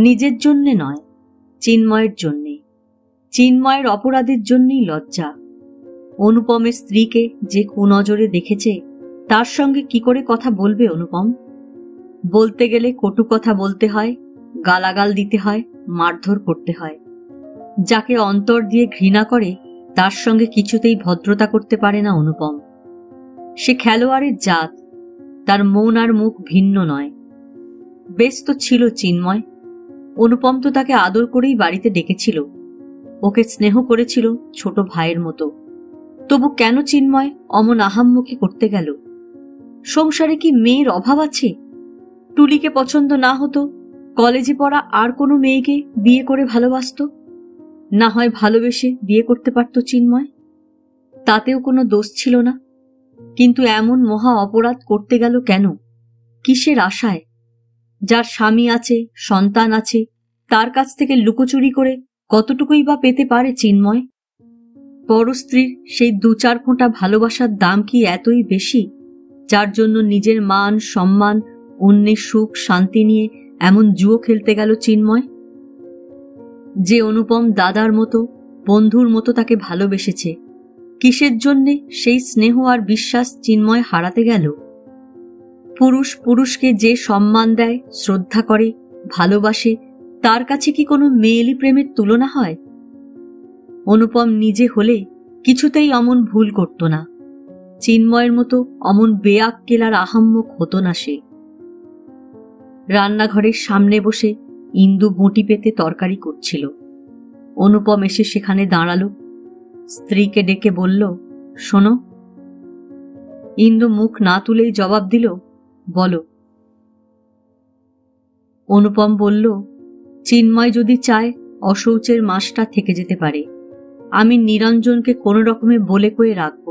নিজের জন্যে নয়, চিন্ময়ের জন্যে। চিন্ময়ের অপরাধের জন্যই লজ্জা। অনুপমের স্ত্রীকে যে কুনজরে দেখেছে, তার সঙ্গে কি করে কথা বলবে অনুপম? বলতে গেলে কটু কথা বলতে হয়, গালাগাল দিতে হয়, মারধর করতে হয়। যাকে অন্তর দিয়ে ঘৃণা করে তার সঙ্গে কিছুতেই ভদ্রতা করতে পারে না অনুপম। সে খেলোয়াড়ের জাত, তার মন আর মুখ ভিন্ন নয়। বেশ তো ছিল চিন্ময়। অনুপম তো তাকে আদর করেই বাড়িতে ডেকেছিল, ওকে স্নেহ করেছিল ছোট ভাইয়ের মতো। তবু কেন চিন্ময় অমন আহাম্মুখী করতে গেল? সংসারে কি মেয়ের অভাব আছে? টুলিকে পছন্দ না হতো, কলেজে পড়া আর কোনো মেয়েকে বিয়ে করে ভালোবাসত। না হয় ভালোবেসে বিয়ে করতে পারত চিন্ময়, তাতেও কোনো দোষ ছিল না। কিন্তু এমন মহা অপরাধ করতে গেল কেন? কিসের আশায়? যার স্বামী আছে, সন্তান আছে, তার কাছ থেকে লুকোচুরি করে কতটুকুই বা পেতে পারে চিন্ময়? পরস্ত্রীর সেই 2-4 ফোঁটা ভালোবাসার দাম কি এতই বেশি, যার জন্য নিজের মান সম্মান, অন্যের সুখ শান্তি নিয়ে এমন জুয়ো খেলতে গেল চিন্ময়? যে অনুপম দাদার মতো, বন্ধুর মতো তাকে ভালোবেসেছে, কিসের জন্যে সেই স্নেহ আর বিশ্বাস চিন্ময় হারাতে গেল? পুরুষ পুরুষকে যে সম্মান দেয়, শ্রদ্ধা করে, ভালোবাসে, তার কাছে কি কোনো মেয়েলি প্রেমের তুলনা হয়? অনুপম নিজে হলে কিছুতেই অমন ভুল করত না। চিন্ময়ের মতো অমন বেআক্কেলার আহাম্মক হতো না সে। রান্নাঘরের সামনে বসে ইন্দু বঁটি পেতে তরকারি করছিল। অনুপম এসে সেখানে দাঁড়ালো, স্ত্রীকে ডেকে বলল, শোনো। ইন্দু মুখ না তুলেই জবাব দিল, বলো। অনুপম বলল, চিন্ময় যদি চায় অশৌচের মাসটা থেকে যেতে পারে। আমি নিরঞ্জনকে কোনো রকমে বলে কয়ে রাখব,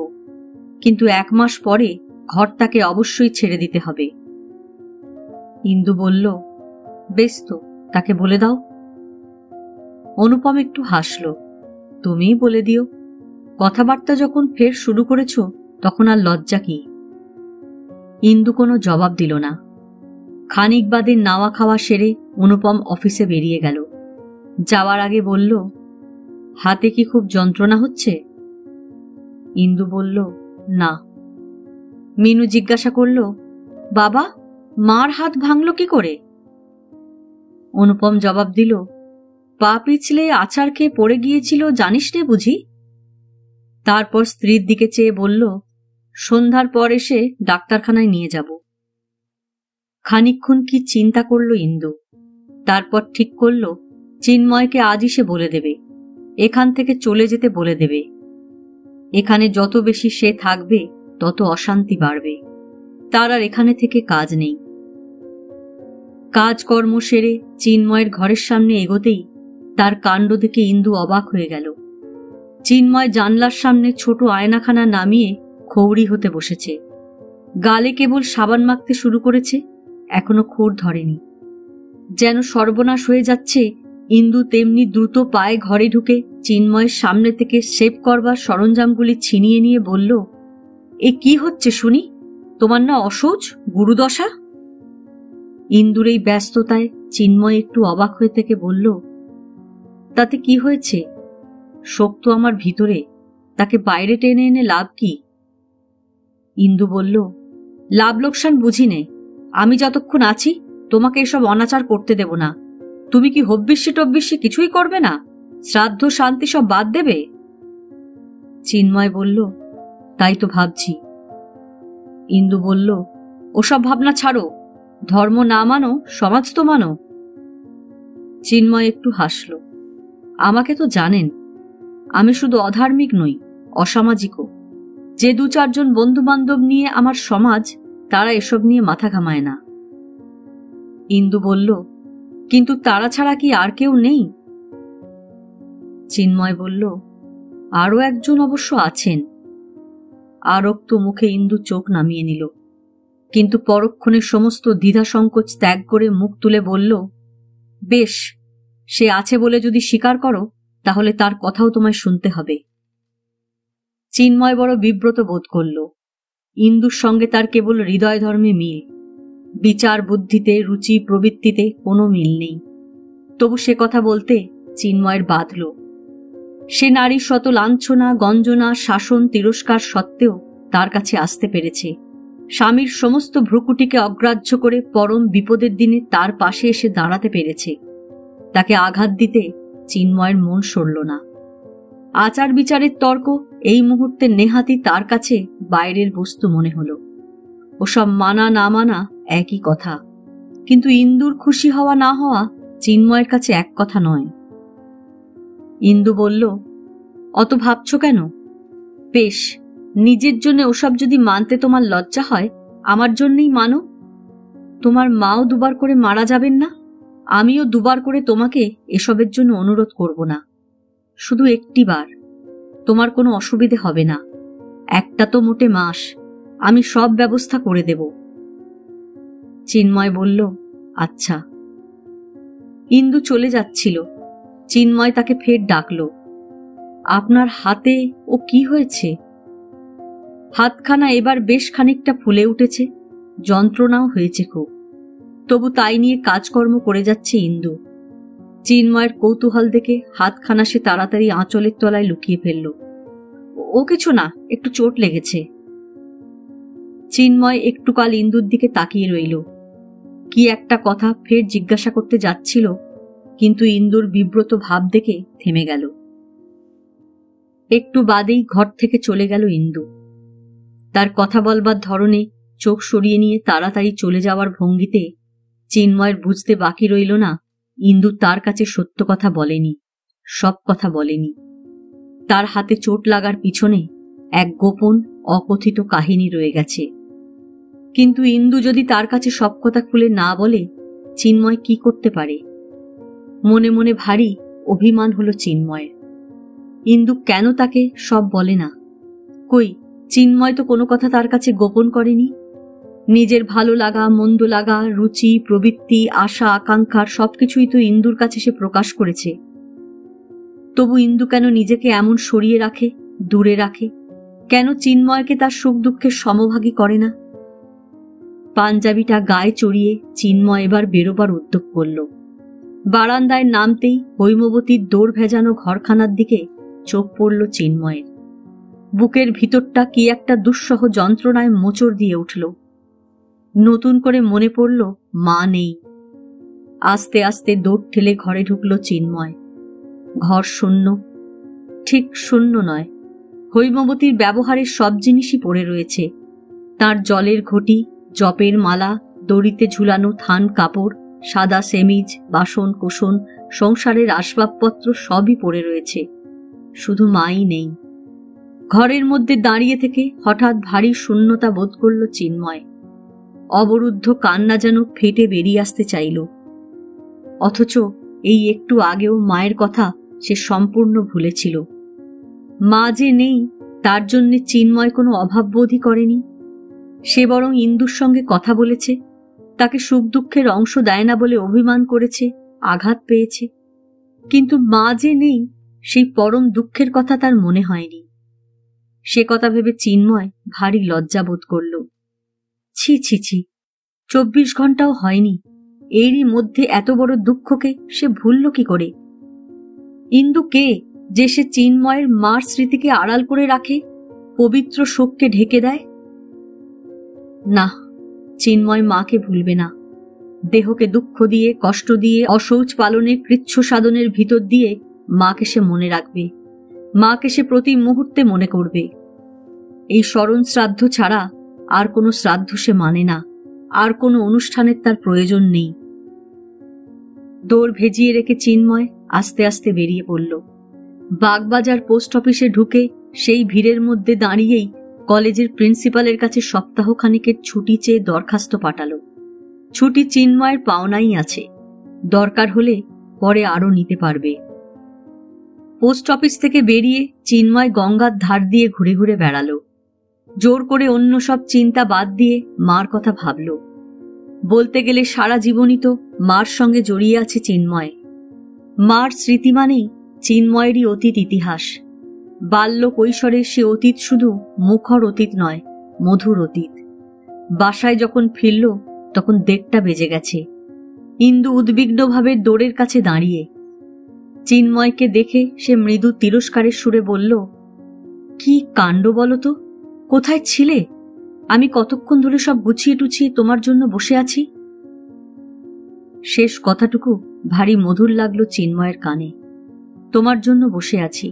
কিন্তু 1 মাস পরে ঘর তাকে অবশ্যই ছেড়ে দিতে হবে। ইন্দু বলল, বেশ তো, তাকে বলে দাও। অনুপম একটু হাসল, তুমিই বলে দিও। কথাবার্তা যখন ফের শুরু করেছ, তখন আর লজ্জা কি? ইন্দু কোনো জবাব দিল না। খানিক বাদে নাওয়া খাওয়া সেরে অনুপম অফিসে বেরিয়ে গেল। যাওয়ার আগে বলল, হাতে কি খুব যন্ত্রণা হচ্ছে? ইন্দু বলল, না। মিনু জিজ্ঞাসা করল, বাবা, মার হাত ভাঙল কি করে? অনুপম জবাব দিল, পা পিছলে আছাড় খেয়ে পড়ে গিয়েছিল, জানিস নে বুঝি? তারপর স্ত্রীর দিকে চেয়ে বলল, সন্ধ্যার পর এসে ডাক্তারখানায় নিয়ে যাব। খানিকক্ষণ কি চিন্তা করল ইন্দু। তারপর ঠিক করল চিন্ময়কে আজই সে বলে দেবে, এখান থেকে চলে যেতে বলে দেবে। এখানে যত বেশি সে থাকবে তত অশান্তি বাড়বে। তার আর এখানে থেকে কাজ নেই। কাজকর্ম সেরে চিন্ময়ের ঘরের সামনে এগোতেই তার কাণ্ড দেখে ইন্দু অবাক হয়ে গেল। চিন্ময় জানলার সামনে ছোট আয়নাখানা নামিয়ে খৌড়ি হতে বসেছে। গালে কেবল সাবান মাখতে শুরু করেছে, এখনো খুর ধরেনি। যেন সর্বনাশ হয়ে যাচ্ছে, ইন্দু তেমনি দ্রুত পায়ে ঘরে ঢুকে চিন্ময়ের সামনে থেকে শেভ করবার সরঞ্জামগুলি ছিনিয়ে নিয়ে বলল, এ কি হচ্ছে শুনি? তোমার না অশৌচ, গুরুদশা? ইন্দুর এই ব্যস্ততায় চিন্ময় একটু অবাক হয়ে থেকে বলল, তাতে কি হয়েছে? শোক তো আমার ভিতরে, তাকে বাইরে টেনে এনে লাভ কি? ইন্দু বলল, লাভ লোকসান বুঝি নে। আমি যতক্ষণ আছি তোমাকে এসব অনাচার করতে দেব না। তুমি কি হব্বিষ্যি টব্বিষ্যি কিছুই করবে না? শ্রাদ্ধ শান্তি সব বাদ দেবে? চিন্ময় বলল, তাই তো ভাবছি। ইন্দু বলল, ওসব ভাবনা ছাড়ো, ধর্ম না মানো, সমাজ তো মানো। চিন্ময় একটু হাসল। আমাকে তো জানেন, আমি শুধু অধার্মিক নই, অসামাজিকও। যে 2-4 জন বন্ধু বান্ধব নিয়ে আমার সমাজ, তারা এসব নিয়ে মাথা ঘামায় না। ইন্দু বলল, কিন্তু তারা ছাড়া কি আর কেউ নেই? চিন্ময় বলল, আরও একজন অবশ্য আছেন। আরক্ত মুখে ইন্দু চোখ নামিয়ে নিল, কিন্তু পরক্ষণে সমস্ত দ্বিধা সংকোচ ত্যাগ করে মুখ তুলে বলল, বেশ, সে আছে বলে যদি স্বীকার করো, তাহলে তার কথাও তোমায় শুনতে হবে। চিন্ময় বড় বিব্রত বোধ করল। ইন্দুর সঙ্গে তার কেবল হৃদয় ধর্মে মিল, বিচার বুদ্ধিতে, রুচি প্রবৃত্তিতে কোনো মিল নেই। তবু সে কথা বলতে চিন্ময়ের বাধল। সে নারীর শত লাঞ্ছনা, গঞ্জনা, শাসন, তিরস্কার সত্ত্বেও তার কাছে আসতে পেরেছে। স্বামীর সমস্ত ভ্রুকুটিকে অগ্রাহ্য করে পরম বিপদের দিনে তার পাশে এসে দাঁড়াতে পেরেছে। তাকে আঘাত দিতে চিন্ময়ের মন সরল না। আচার বিচারের তর্ক এই মুহূর্তে নেহাতি তার কাছে বাইরের বস্তু মনে হল। ওসব মানা না মানা একই কথা, কিন্তু ইন্দুর খুশি হওয়া না হওয়া চিন্ময়ের কাছে এক কথা নয়। ইন্দু বলল, অত ভাবছ কেন? বেশ, নিজের জন্য ওসব যদি মানতে তোমার লজ্জা হয়, আমার জন্যই মানো। তোমার মাও 2 বার করে মারা যাবেন না, আমিও 2 বার করে তোমাকে এসবের জন্য অনুরোধ করব না। শুধু একটি বার, তোমার কোনো অসুবিধে হবে না। একটা তো মোটে মাস, আমি সব ব্যবস্থা করে দেব। চিন্ময় বলল, আচ্ছা। ইন্দু চলে যাচ্ছিল। চিন্ময় তাকে ফের ডাকল, আপনার হাতে ও কি হয়েছে? হাতখানা এবার বেশ খানিকটা ফুলে উঠেছে, যন্ত্রণাও হয়েছে খুব। তবু তাই নিয়ে কাজকর্ম করে যাচ্ছে ইন্দু। চিন্ময়ের কৌতূহল দেখে হাতখানা সে তাড়াতাড়ি আঁচলের তলায় লুকিয়ে ফেলল। ও কিছু না, একটু চোট লেগেছে। চিন্ময় একটুকাল ইন্দুর দিকে তাকিয়ে রইল। কি একটা কথা ফের জিজ্ঞাসা করতে যাচ্ছিল, কিন্তু ইন্দুর বিব্রত ভাব দেখে থেমে গেল। একটু বাদেই ঘর থেকে চলে গেল ইন্দু। তার কথা বলবার ধরনে, চোখ সরিয়ে নিয়ে তাড়াতাড়ি চলে যাওয়ার ভঙ্গিতে চিন্ময়ের বুঝতে বাকি রইল না ইন্দু তার কাছে সত্য কথা বলেনি, সব কথা বলেনি। তার হাতে চোট লাগার পিছনে এক গোপন অকথিত কাহিনী রয়ে গেছে। কিন্তু ইন্দু যদি তার কাছে সব কথা খুলে না বলে, চিন্ময় কি করতে পারে? মনে মনে ভারী অভিমান হলো চিন্ময়ের। ইন্দু কেন তাকে সব বলে না? কই, চিন্ময় তো কোনো কথা তার কাছে গোপন করেনি। নিজের ভালো লাগা, মন্দ লাগা, রুচি প্রবৃত্তি, আশা আকাঙ্ক্ষার সবকিছুই তো ইন্দুর কাছে সে প্রকাশ করেছে। তবু ইন্দু কেন নিজেকে এমন সরিয়ে রাখে, দূরে রাখে? কেন চিন্ময়কে তার সুখ দুঃখের সমভাগী করে না? পাঞ্জাবিটা গায়ে চড়িয়ে চিন্ময় এবার বেরোবার উদ্যোগ করল। বারান্দায় নামতেই হৈমবতীর দৌড় ভেজানো ঘরখানার দিকে চোখ পড়ল চিন্ময়ের। বুকের ভিতরটা কি একটা দুঃসহ যন্ত্রণায় মোচড় দিয়ে উঠল। নতুন করে মনে পড়ল মা নেই। আস্তে আস্তে দৌড় ঠেলে ঘরে ঢুকল চিন্ময়। ঘর শূন্য, ঠিক শূন্য নয়। হৈমবতীর ব্যবহারের সব জিনিসই পড়ে রয়েছে। তার জলের ঘটি, জপের মালা, দড়িতে ঝুলানো থান কাপড়, সাদা সেমিজ, বাসন কোসন, সংসারের আসবাবপত্র সবই পড়ে রয়েছে। শুধু মাই নেই। ঘরের মধ্যে দাঁড়িয়ে থেকে হঠাৎ ভারী শূন্যতা বোধ করল চিন্ময়। অবরুদ্ধ কান্না যেন ফেটে বেরিয়ে আসতে চাইল। অথচ এই একটু আগেও মায়ের কথা সে সম্পূর্ণ ভুলেছিল। মা যে নেই, তার জন্যে চিন্ময় কোনো অভাববোধই করেনি। সে বরং ইন্দুর সঙ্গে কথা বলেছে, তাকে সুখ দুঃখের অংশ দেয় না বলে অভিমান করেছে, আঘাত পেয়েছে। কিন্তু মা যে নেই, সেই পরম দুঃখের কথা তার মনে হয়নি। সে কথা ভেবে চিন্ময় ভারী লজ্জা বোধ করল। ছি ছি ছি, 24 ঘন্টাও হয়নি, এরই মধ্যে এত বড় দুঃখকে সে ভুলল কি করে? ইন্দু কে যে সে চিন্ময়ের মার স্মৃতিকে আড়াল করে রাখে, পবিত্র শোককে ঢেকে দেয়? না, চিন্ময় মাকে ভুলবে না। দেহকে দুঃখ দিয়ে, কষ্ট দিয়ে, অশৌচ পালনের কৃচ্ছ সাধনের ভিতর দিয়ে মাকে সে মনে রাখবে। মাকে সে প্রতি মুহূর্তে মনে করবে। এই স্মরণ শ্রাদ্ধ ছাড়া আর কোনো শ্রাদ্ধ সে মানে না, আর কোনো অনুষ্ঠানের তার প্রয়োজন নেই। দৌড় ভেজিয়ে রেখে চিন্ময় আস্তে আস্তে বেরিয়ে পড়ল। বাগবাজার পোস্ট অফিসে ঢুকে সেই ভিড়ের মধ্যে দাঁড়িয়েই কলেজের প্রিন্সিপালের কাছে সপ্তাহখানেকের ছুটি চেয়ে দরখাস্ত পাঠালো। ছুটি চিন্ময়ের পাওনাই আছে, দরকার হলে পরে আরও নিতে পারবে। পোস্ট অফিস থেকে বেরিয়ে চিন্ময় গঙ্গার ধার দিয়ে ঘুরে ঘুরে বেড়ালো। জোর করে অন্য সব চিন্তা বাদ দিয়ে মার কথা ভাবল। বলতে গেলে সারা জীবনই তো মার সঙ্গে জড়িয়ে আছে চিন্ময়। মার স্মৃতি মানেই চিন্ময়েরই অতীত ইতিহাস। বাল্য কৈশোরে সে অতীত শুধু মুখর অতীত নয়, মধুর অতীত। বাসায় যখন ফিরল তখন 1:30 বেজে গেছে। ইন্দু উদ্বিগ্নভাবে দোরের কাছে দাঁড়িয়ে। চিন্ময়কে দেখে সে মৃদু তিরস্কারের সুরে বলল, কি কাণ্ড বলো তো, কোথায় ছিলে? আমি কতক্ষণ ধরে সব গুছিয়ে টুছিয়ে তোমার জন্য বসে আছি। শেষ কথাটুকু ভারী মধুর লাগলো চিন্ময়ের কানে। তোমার জন্য বসে আছি।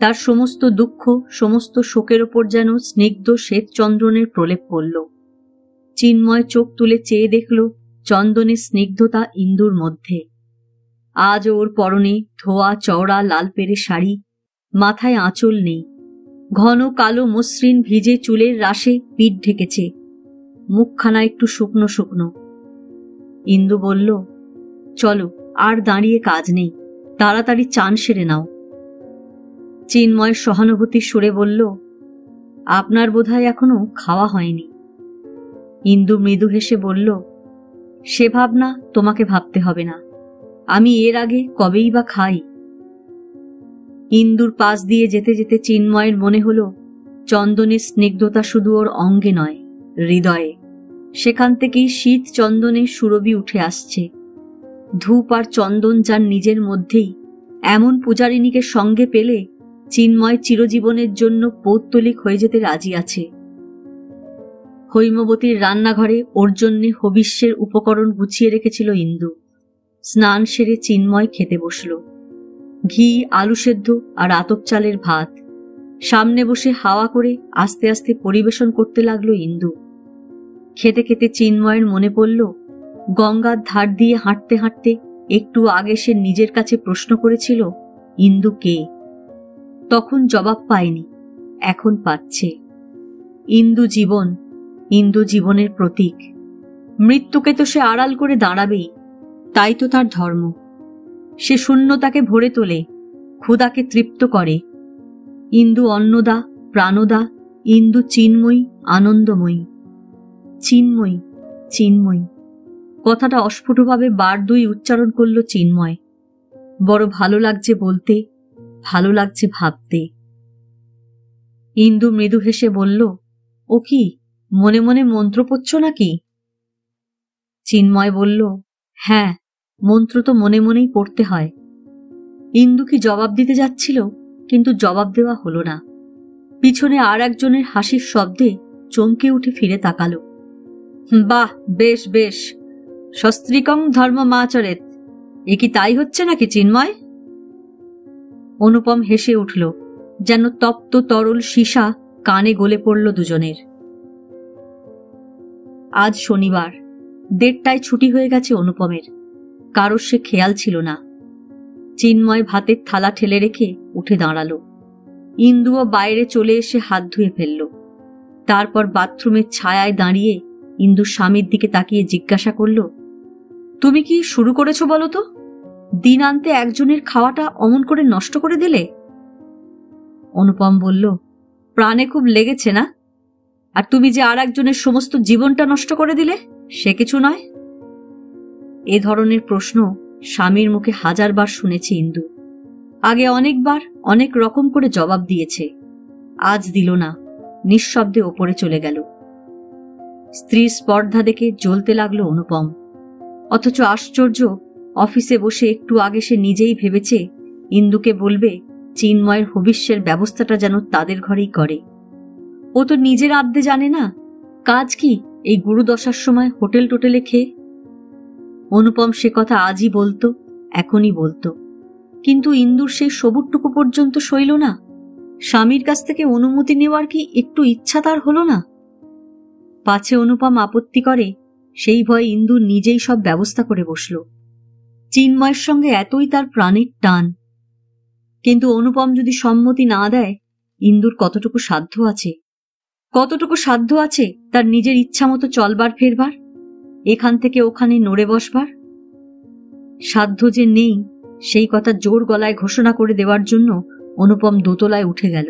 তার সমস্ত দুঃখ, সমস্ত শোকের ওপর যেন স্নিগ্ধ শ্বেত চন্দনের প্রলেপ পড়ল। চিন্ময় চোখ তুলে চেয়ে দেখল চন্দনের স্নিগ্ধতা ইন্দুর মধ্যে। আজ ওর পরনে ধোয়া চওড়া লাল পেরে শাড়ি, মাথায় আঁচল নেই, ঘন কালো মসৃণ ভিজে চুলের রাশে পিঠ ঢেকেছে, মুখখানা একটু শুকনো শুকনো। ইন্দু বলল, চলো, আর দাঁড়িয়ে কাজ নেই, তাড়াতাড়ি চান সেরে নাও। চিন্ময় সহানুভূতির সুরে বলল, আপনার বোধহয় এখনো খাওয়া হয়নি। ইন্দু মৃদু হেসে বলল, সে ভাবনা তোমাকে ভাবতে হবে না, আমি এর আগে কবেই বা খাই। ইন্দুর পাশ দিয়ে যেতে যেতে চিন্ময়ের মনে হল চন্দনের স্নিগ্ধতা শুধু ওর অঙ্গে নয়, হৃদয়ে। সেখান থেকেই শীত চন্দনের সুরভি উঠে আসছে। ধূপ আর চন্দন যার নিজের মধ্যেই, এমন পূজারিণীকে সঙ্গে পেলে চিন্ময় চিরজীবনের জন্য পৌত্তলিক হয়ে যেতে রাজি আছে। হৈমবতীর রান্নাঘরে ওর জন্যে হবিষ্যের উপকরণ গুছিয়ে রেখেছিল ইন্দু। স্নান সেরে চিন্ময় খেতে বসল। ঘি, আলু সেদ্ধ আর আতপ চালের ভাত। সামনে বসে হাওয়া করে আস্তে আস্তে পরিবেশন করতে লাগলো ইন্দু। খেতে খেতে চিন্ময়ের মনে পড়ল গঙ্গার ধার দিয়ে হাঁটতে হাঁটতে একটু আগে সে নিজের কাছে প্রশ্ন করেছিল, ইন্দু কে? তখন জবাব পায়নি, এখন পাচ্ছে। ইন্দু জীবন, ইন্দু জীবনের প্রতীক। মৃত্যুকে তো সে আড়াল করে দাঁড়াবেই, তাই তো তার ধর্ম। সে শূন্যতাকে ভরে তোলে, ক্ষুধাকে তৃপ্ত করে। ইন্দু অন্নদা, প্রাণদা, ইন্দু চিন্ময়ী, আনন্দময়ী। চিন্ময়ী, চিন্ময়ী কথাটা অস্ফুটভাবে 2 উচ্চারণ করল চিন্ময়। বড় ভালো লাগছে বলতে, ভালো লাগছে ভাবতে। ইন্দু মৃদু হেসে বলল, ও কি মনে মনে মন্ত্র পড়ছ নাকি? চিন্ময় বলল, হ্যাঁ, মন্ত্র তো মনে মনেই পড়তে হয়। ইন্দু কি জবাব দিতে যাচ্ছিল, কিন্তু জবাব দেওয়া হলো না। পিছনে আর একজনের হাসির শব্দে চমকে উঠে ফিরে তাকালো। বাহ, বেশ বেশ, শস্ত্রিকং ধর্মমাচরেত। এ কি তাই হচ্ছে নাকি চিন্ময়? অনুপম হেসে উঠল, যেন তপ্ত তরল সীসা কানে গলে পড়ল দুজনের। আজ শনিবার, 1:30টায় ছুটি হয়ে গেছে অনুপমের। কারোর সে খেয়াল ছিল না। চিন্ময় ভাতের থালা ঠেলে রেখে উঠে দাঁড়ালো। ইন্দুও বাইরে চলে এসে হাত ধুয়ে ফেলল। তারপর বাথরুমের ছায়ায় দাঁড়িয়ে ইন্দু স্বামীর দিকে তাকিয়ে জিজ্ঞাসা করল, তুমি কি শুরু করেছো বলো তো? দিন আনতে একজনের খাওয়াটা অমন করে নষ্ট করে দিলে। অনুপম বলল, প্রাণে খুব লেগেছে না? আর তুমি যে আর একজনের সমস্ত জীবনটা নষ্ট করে দিলে, সে কিছু নয়? এ ধরনের প্রশ্ন স্বামীর মুখে 1000 বার শুনেছে ইন্দু। আগে অনেকবার অনেক রকম করে জবাব দিয়েছে, আজ দিল না, নিঃশব্দে ওপরে চলে গেল। স্ত্রীর স্পর্ধা দেখে জ্বলতে লাগলো অনুপম। অথচ আশ্চর্য, অফিসে বসে একটু আগে সে নিজেই ভেবেছে ইন্দুকে বলবে চিন্ময়ের হবিষ্যের ব্যবস্থাটা যেন তাদের ঘরেই করে। ও তো নিজের আদ্যে জানে না কাজ কি এই গুরুদশার সময় হোটেল টোটেলে খেয়ে। অনুপম সে কথা আজই বলতো, এখনই বলতো, কিন্তু ইন্দুর সেই সবুরটুকু পর্যন্ত সইল না। স্বামীর কাছ থেকে অনুমতি নেওয়ার কি একটু ইচ্ছা তার হলো না? পাছে অনুপম আপত্তি করে, সেই ভয়ে ইন্দু নিজেই সব ব্যবস্থা করে বসল। চিন্ময়ের সঙ্গে এতই তার প্রাণের টান। কিন্তু অনুপম যদি সম্মতি না দেয়, ইন্দুর কতটুকু সাধ্য আছে? কতটুকু সাধ্য আছে তার নিজের ইচ্ছা মতো চলবার ফেরবার, এখান থেকে ওখানে নড়ে বসবার? সাধ্য যে নেই সেই কথা জোর গলায় ঘোষণা করে দেওয়ার জন্য অনুপম দোতলায় উঠে গেল।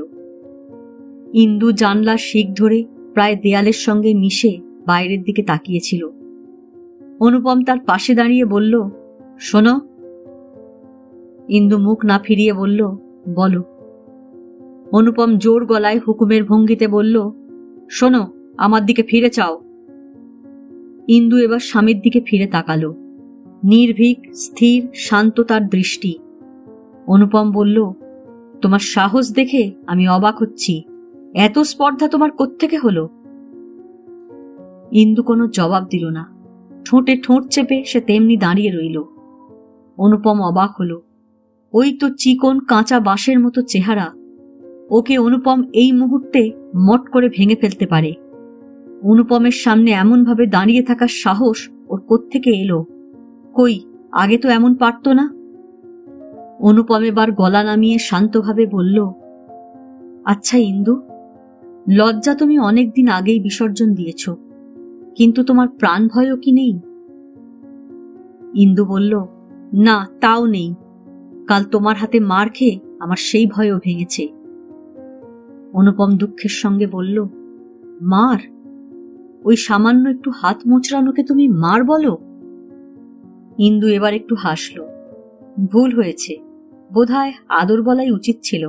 ইন্দু জানলার শিক ধরে প্রায় দেয়ালের সঙ্গে মিশে বাইরের দিকে তাকিয়েছিল। অনুপম তার পাশে দাঁড়িয়ে বলল, শোনো। ইন্দু মুখ না ফিরিয়ে বলল, বলো। অনুপম জোর গলায় হুকুমের ভঙ্গিতে বলল, শোনো, আমার দিকে ফিরে চাও। ইন্দু এবার স্বামীর দিকে ফিরে তাকালো। নির্ভীক, স্থির, শান্ত তার দৃষ্টি। অনুপম বলল, তোমার সাহস দেখে আমি অবাক হচ্ছি। এত স্পর্ধা তোমার কোত্থেকে হলো? ইন্দু কোনো জবাব দিল না। ঠোঁটে ঠোঁট চেপে সে তেমনি দাঁড়িয়ে রইল। অনুপম অবাক হলো। ওই তো চিকন কাঁচা বাঁশের মতো চেহারা, ওকে অনুপম এই মুহূর্তে মট করে ভেঙে ফেলতে পারে। অনুপমের সামনে এমনভাবে দাঁড়িয়ে থাকার সাহস ওর কোত্থেকে এলো? কই, আগে তো এমন পারত না। অনুপম এবার গলা নামিয়ে শান্তভাবে বলল, আচ্ছা ইন্দু, লজ্জা তুমি অনেকদিন আগেই বিসর্জন দিয়েছ, কিন্তু তোমার প্রাণ ভয়ও কি নেই? ইন্দু বলল, না, তাও নেই। কাল তোমার হাতে মার খেয়ে আমার সেই ভয়ও ভেঙেছে। অনুপম দুঃখের সঙ্গে বলল, মার? ওই সামান্য একটু হাত মোচড়ানোকে তুমি মার বলো? ইন্দু এবার একটু হাসল। ভুল হয়েছে, বোধহয় আদর বলাই উচিত ছিল।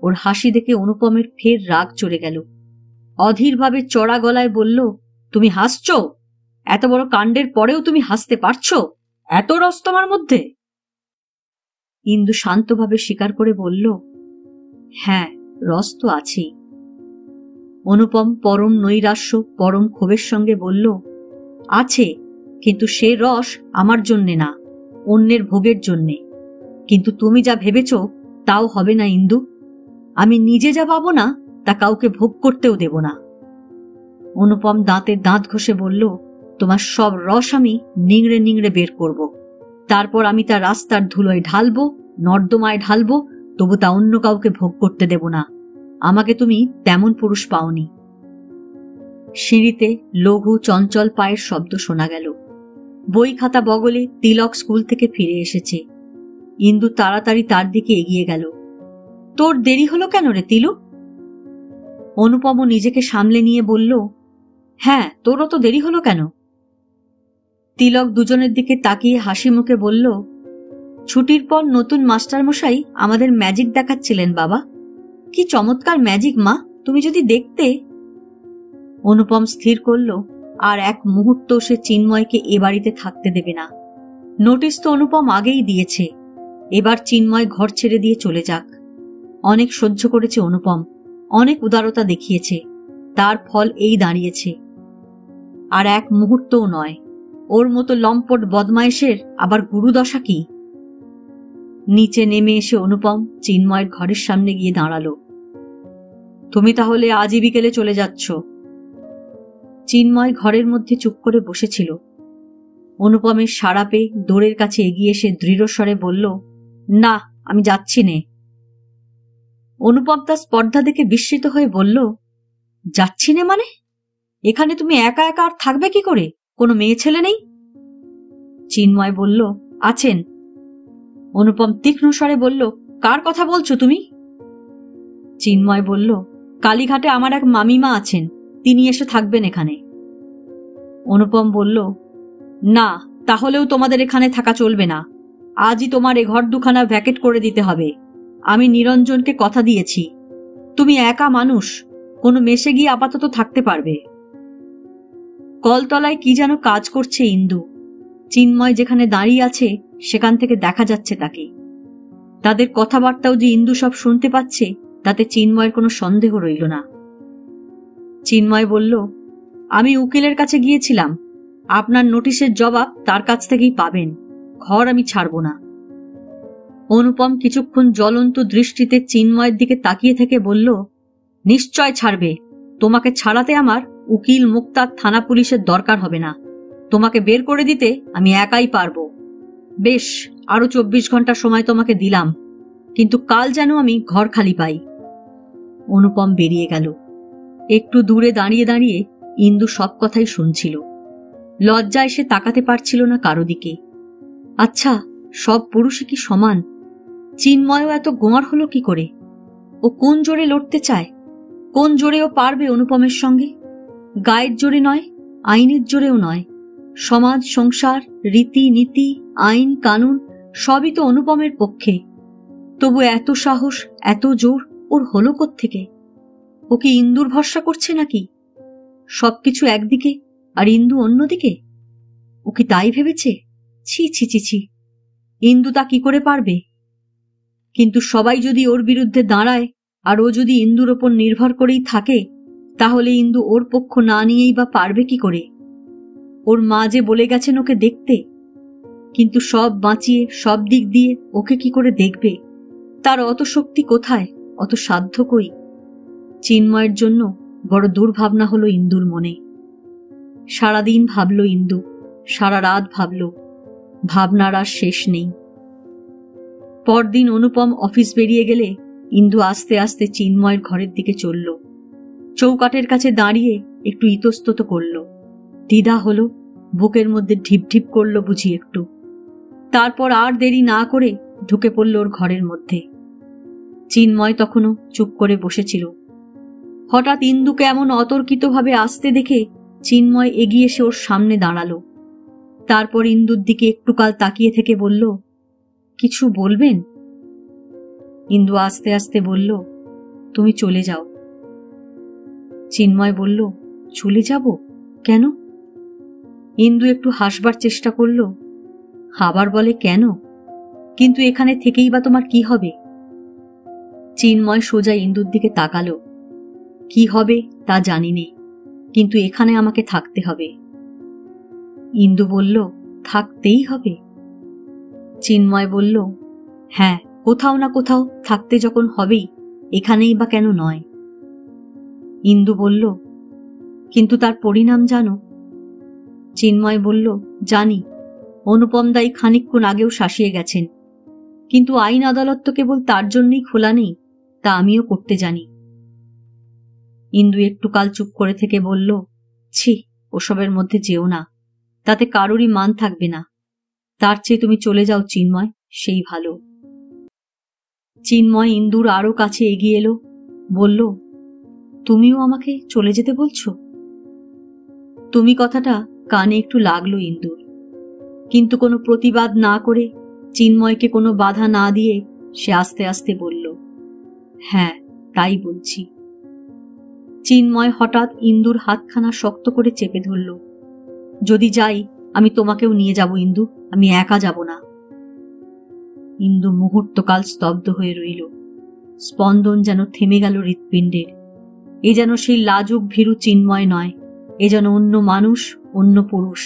ওর হাসি দেখে অনুপমের ফের রাগ চড়ে গেল। অধীরভাবে চড়া গলায় বলল, তুমি হাসছ? এত বড় কাণ্ডের পরেও তুমি হাসতে পারছো? এত রস তোমার মধ্যে? ইন্দু শান্তভাবে স্বীকার করে বলল, হ্যাঁ, রস তো আছেই। অনুপম পরম নৈরাশ্য, পরম ক্ষোভের সঙ্গে বলল, আছে, কিন্তু সে রস আমার জন্যে না, অন্যের ভোগের জন্যে। কিন্তু তুমি যা ভেবেছ তাও হবে না ইন্দু। আমি নিজে যা পাবো না তা কাউকে ভোগ করতেও দেব না। অনুপম দাঁতে দাঁত ঘষে বলল, তোমার সব রস আমি নিংড়ে নিংড়ে বের করব। তারপর আমি তা রাস্তার ধুলোয় ঢালবো, নর্দমায় ঢালবো, তবু তা অন্য কাউকে ভোগ করতে দেব না। আমাকে তুমি তেমন পুরুষ পাওনি। সিঁড়িতে লঘু চঞ্চল পায়ের শব্দ শোনা গেল। বই খাতা বগলে তিলক স্কুল থেকে ফিরে এসেছে। ইন্দু তাড়াতাড়ি তার দিকে এগিয়ে গেল। তোর দেরি হলো কেন রে তিলু? অনুপমও নিজেকে সামলে নিয়ে বলল, হ্যাঁ, তোরও তো দেরি হলো কেন? তিলক দুজনের দিকে তাকিয়ে হাসি মুখে বলল, ছুটির পর নতুন মাস্টারমশাই আমাদের ম্যাজিক দেখাচ্ছিলেন বাবা। কি চমৎকার ম্যাজিক মা, তুমি যদি দেখতে। অনুপম স্থির করল আর এক মুহূর্ত সে চিন্ময়কে এ বাড়িতে থাকতে দেবে না। নোটিশ তো অনুপম আগেই দিয়েছে। এবার চিন্ময় ঘর ছেড়ে দিয়ে চলে যাক। অনেক সহ্য করেছে অনুপম, অনেক উদারতা দেখিয়েছে, তার ফল এই দাঁড়িয়েছে। আর এক মুহূর্তও নয়। ওর মতো লম্পট বদমায়েশের আবার গুরুদশা কি? নিচে নেমে এসে অনুপম চিন্ময়ের ঘরের সামনে গিয়ে দাঁড়ালো। তুমি তাহলে আজই বিকেলে চলে যাচ্ছ? চিন্ময় ঘরের মধ্যে চুপ করে বসেছিল। অনুপমের সাড়া পেয়ে দোরের কাছে এগিয়ে এসে দৃঢ়স্বরে বলল, না, আমি যাচ্ছি নে। অনুপম তার স্পর্ধা দেখে বিস্মিত হয়ে বলল, যাচ্ছি নে মানে? এখানে তুমি একা একা আর থাকবে কি করে? কোনো মেয়ে ছেলে নেই? চিন্ময় বলল, আছেন। অনুপম তীক্ষ্ণ স্বরে বলল, কার কথা বলছো তুমি? চিন্ময় বলল, কালীঘাটে আমার এক মামিমা আছেন, তিনি এসে থাকবেন এখানে। অনুপম বলল, না, তাহলেও তোমাদের এখানে থাকা চলবে না। আজই তোমার এ ঘর দুখানা ভ্যাকেট করে দিতে হবে। আমি নিরঞ্জনকে কথা দিয়েছি। তুমি একা মানুষ, কোনো মেসে গিয়ে আপাতত থাকতে পারবে। কলতলায় কি যেন কাজ করছে ইন্দু। চিন্ময় যেখানে দাঁড়িয়ে আছে সেখান থেকে দেখা যাচ্ছে তাকে। তাদের কথাবার্তাও যে ইন্দু সব শুনতে পাচ্ছে তাতে চিন্ময়ের কোনো সন্দেহ রইল না। চিন্ময় বলল, আমি উকিলের কাছে গিয়েছিলাম। আপনার নোটিশের জবাব তার কাছ থেকেই পাবেন। ঘর আমি ছাড়ব না। অনুপম কিছুক্ষণ জ্বলন্ত দৃষ্টিতে চিন্ময়ের দিকে তাকিয়ে থেকে বলল, নিশ্চয় ছাড়বে। তোমাকে ছাড়াতে আমার উকিল, মুক্তার, থানা পুলিশের দরকার হবে না। তোমাকে বের করে দিতে আমি একাই পারব। বেশ, আরো 24 ঘন্টা সময় তোমাকে দিলাম। কিন্তু কাল যেন আমি ঘর খালি পাই। অনুপম বেরিয়ে গেল। একটু দূরে দাঁড়িয়ে দাঁড়িয়ে ইন্দু সব কথাই শুনছিল। লজ্জায় সে তাকাতে পারছিল না কারো দিকে। আচ্ছা, সব পুরুষই কি সমান? চিন্ময়ও এত গোয়ার হলো কি করে? ও কোন জোরে লড়তে চায়? কোন জোরে ও পারবে অনুপমের সঙ্গে? গায়ের জোরে নয়, আইনের জোরেও নয়। সমাজ, সংসার, রীতি নীতি, আইন কানুন সবই তো অনুপমের পক্ষে। তবু এত সাহস, এত জোর ওর হলো কোত্থেকে? ও কি ইন্দুর ভরসা করছে নাকি? সবকিছু একদিকে আর ইন্দু অন্যদিকে? ও কি তাই ভেবেছে? ছি ছি ছি ছি, ইন্দু তা কি করে পারবে? কিন্তু সবাই যদি ওর বিরুদ্ধে দাঁড়ায় আর ও যদি ইন্দুর ওপর নির্ভর করেই থাকে, তাহলে ইন্দু ওর পক্ষ না নিয়েই বা পারবে কি করে? ওর মা যে বলে গেছেন ওকে দেখতে, কিন্তু সব বাঁচিয়ে সব দিক দিয়ে ওকে কি করে দেখবে? তার অত শক্তি কোথায়, অত সাধ্য কই? চিন্ময়ের জন্য বড় দুর্ভাবনা হলো ইন্দুর মনে। সারাদিন ভাবল ইন্দু, সারা রাত ভাবল, ভাবনার আর শেষ নেই। পরদিন অনুপম অফিস বেরিয়ে গেলে ইন্দু আস্তে আস্তে চিন্ময়ের ঘরের দিকে চলল। চৌকাঠের কাছে দাঁড়িয়ে একটু ইতস্তত করল। দ্বিধা হলো, বুকের মধ্যে ঢিপ ঢিপ করল বুঝি একটু। তারপর আর দেরি না করে ঢুকে পড়ল ওর ঘরের মধ্যে। চিন্ময় তখনও চুপ করে বসেছিল। হঠাৎ ইন্দুকে এমন অতর্কিতভাবে আসতে দেখে চিন্ময় এগিয়ে এসে ওর সামনে দাঁড়ালো। তারপর ইন্দুর দিকে একটুকাল তাকিয়ে থেকে বলল, কিছু বলবেন? ইন্দু আস্তে আস্তে বলল, তুমি চলে যাও। চিন্ময় বলল, চলে যাব? কেন? ইন্দু একটু হাসবার চেষ্টা করল। আবার বলে, কেন? কিন্তু এখানে থেকেই বা তোমার কি হবে? চিন্ময় সোজা ইন্দুর দিকে তাকালো। কি হবে তা জানি নে, কিন্তু এখানে আমাকে থাকতে হবে। ইন্দু বলল, থাকতেই হবে? চিন্ময় বলল, হ্যাঁ, কোথাও না কোথাও থাকতে যখন হবেই, এখানেই বা কেন নয়? ইন্দু বলল, কিন্তু তার পরিণাম জানো? চিন্ময় বলল, জানি। অনুপম দাই খানিকক্ষণ আগেও শাসিয়ে গেছেন, কিন্তু আইন আদালত তো কেবল তার জন্যই খোলা নেই, তা আমিও করতে জানি। ইন্দু একটু কাল চুপ করে থেকে বলল, ছি, ওসবের মধ্যে যেও না, তাতে কারোরই মান থাকবে না। তার চেয়ে তুমি চলে যাও চিন্ময়, সেই ভালো। চিন্ময় ইন্দুর আরো কাছে এগিয়ে এলো, বলল, তুমিও আমাকে চলে যেতে বলছো? তুমি কথাটা কানে একটু লাগলো ইন্দুর, কিন্তু কোনো প্রতিবাদ না করে, চিন্ময়কে কোনো বাধা না দিয়ে সে আস্তে আস্তে বলল, হ্যাঁ, তাই বলছি। চিন্ময় হঠাৎ ইন্দুর হাতখানা শক্ত করে চেপে ধরল। যদি যাই, আমি তোমাকেও নিয়ে যাব ইন্দু, আমি একা যাব না। ইন্দু মুহূর্তকাল স্তব্ধ হয়ে রইল। স্পন্দন যেন থেমে গেল হৃৎপিণ্ডের। এ যেন সেই লাজুক ভীরু চিন্ময় নয়, এ যেন অন্য মানুষ, অন্য পুরুষ।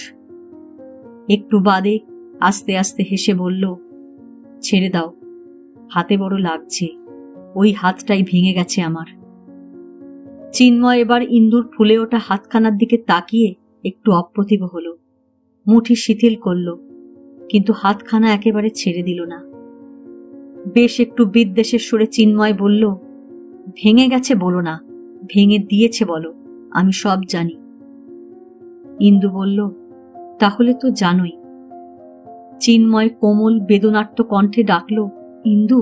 একটু বাদে আস্তে আস্তে হেসে বলল, ছেড়ে দাও, হাতে বড় লাগছে, ওই হাতটাই ভেঙে গেছে আমার। চিন্ময় এবার ইন্দুর ফুলে ওঠা হাতখানার দিকে তাকিয়ে একটু অপ্রতিভ হল, মুঠি শিথিল করল, কিন্তু হাতখানা একেবারে ছেড়ে দিল না। বেশ একটু বিদ্বেষের সুরে চিন্ময় বলল, ভেঙে গেছে বলো না, ভেঙে দিয়েছে বলো, আমি সব জানি। ইন্দু বলল, তাহলে তো জানোই। চিন্ময় কোমল বেদনার্ত কণ্ঠে ডাকল, ইন্দু।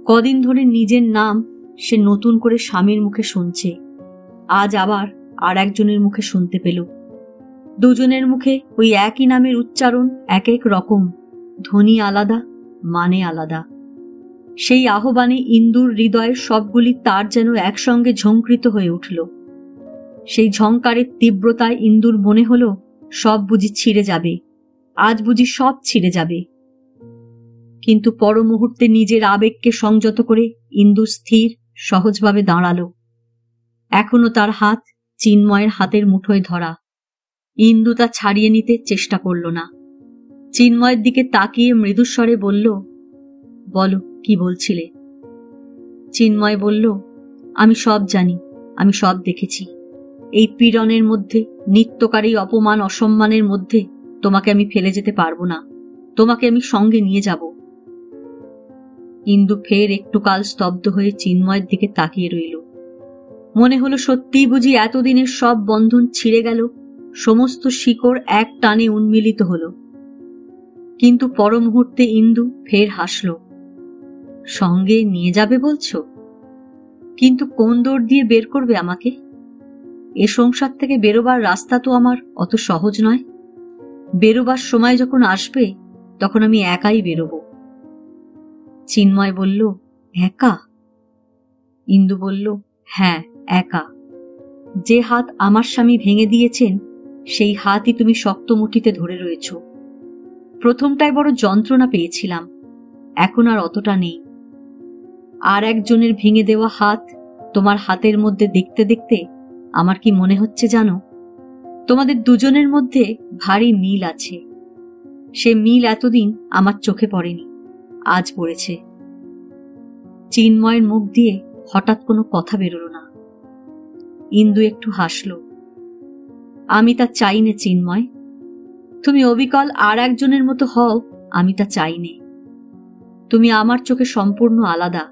কদিন ধরে নিজের নাম সে নতুন করে স্বামীর মুখে শুনছে, আজ আবার আর একজনের মুখে শুনতে পেল। দুজনের মুখে ওই একই নামের উচ্চারণ এক এক রকম, ধ্বনি আলাদা, মানে আলাদা। সেই আহ্বানে ইন্দুর হৃদয়ের সবগুলি তার যেন একসঙ্গে ঝঙ্কৃত হয়ে উঠল। সেই ঝঙ্কারের তীব্রতায় ইন্দুর মনে হল, সব বুঝি ছিঁড়ে যাবে, আজ বুঝি সব ছিঁড়ে যাবে। কিন্তু পর মুহূর্তে নিজের আবেগকে সংযত করে ইন্দু স্থির সহজভাবে দাঁড়াল। এখনো তার হাত চিন্ময়ের হাতের মুঠোয় ধরা। ইন্দু তা ছাড়িয়ে নিতে চেষ্টা করল না। চিন্ময়ের দিকে তাকিয়ে মৃদুস্বরে বলল, বলো, কি বলছিলে? চিন্ময় বলল, আমি সব জানি, আমি সব দেখেছি। এই পীড়নের মধ্যে, নিত্যকার এই অপমান অসম্মানের মধ্যে তোমাকে আমি ফেলে যেতে পারবো না, তোমাকে আমি সঙ্গে নিয়ে যাব। ইন্দু ফের একটু কাল স্তব্ধ হয়ে চিন্ময়ের দিকে তাকিয়ে রইল। মনে হলো সত্যিই বুঝি এতদিনের সব বন্ধন ছিঁড়ে গেল, সমস্ত শিকড় এক টানে উন্মিলিত হল। কিন্তু পর মুহূর্তে ইন্দু ফের হাসল। সঙ্গে নিয়ে যাবে বলছো? কিন্তু কোন দৌড় দিয়ে বের করবে আমাকে? এ সংসার থেকে বেরোবার রাস্তা তো আমার অত সহজ নয়। বেরোবার সময় যখন আসবে তখন আমি একাই বেরোব। চিন্ময় বলল, একা? ইন্দু বলল, হ্যাঁ, একা। যে হাত আমার স্বামী ভেঙে দিয়েছেন সেই হাতই তুমি শক্ত মুঠিতে ধরে রয়েছ। প্রথমটায় বড় যন্ত্রণা পেয়েছিলাম, এখন আর অতটা নেই। আর একজনের ভেঙে দেওয়া হাত তোমার হাতের মধ্যে দেখতে দেখতে আমার কি মনে হচ্ছে জানো, তোমাদের দুজনের মধ্যে ভারী মিল আছে। সে মিল এতদিন আমার চোখে পড়েনি, আজ পড়েছে। চিন্ময়ের মুখ দিয়ে হঠাৎ কোনো কথা বেরোল না। ইন্দু একটু হাসল। আমি তা চাই নে চিন্ময়, তুমি অবিকল আর একজনের মতো হও, আমি তা চাই নে। তুমি আমার চোখে সম্পূর্ণ আলাদা।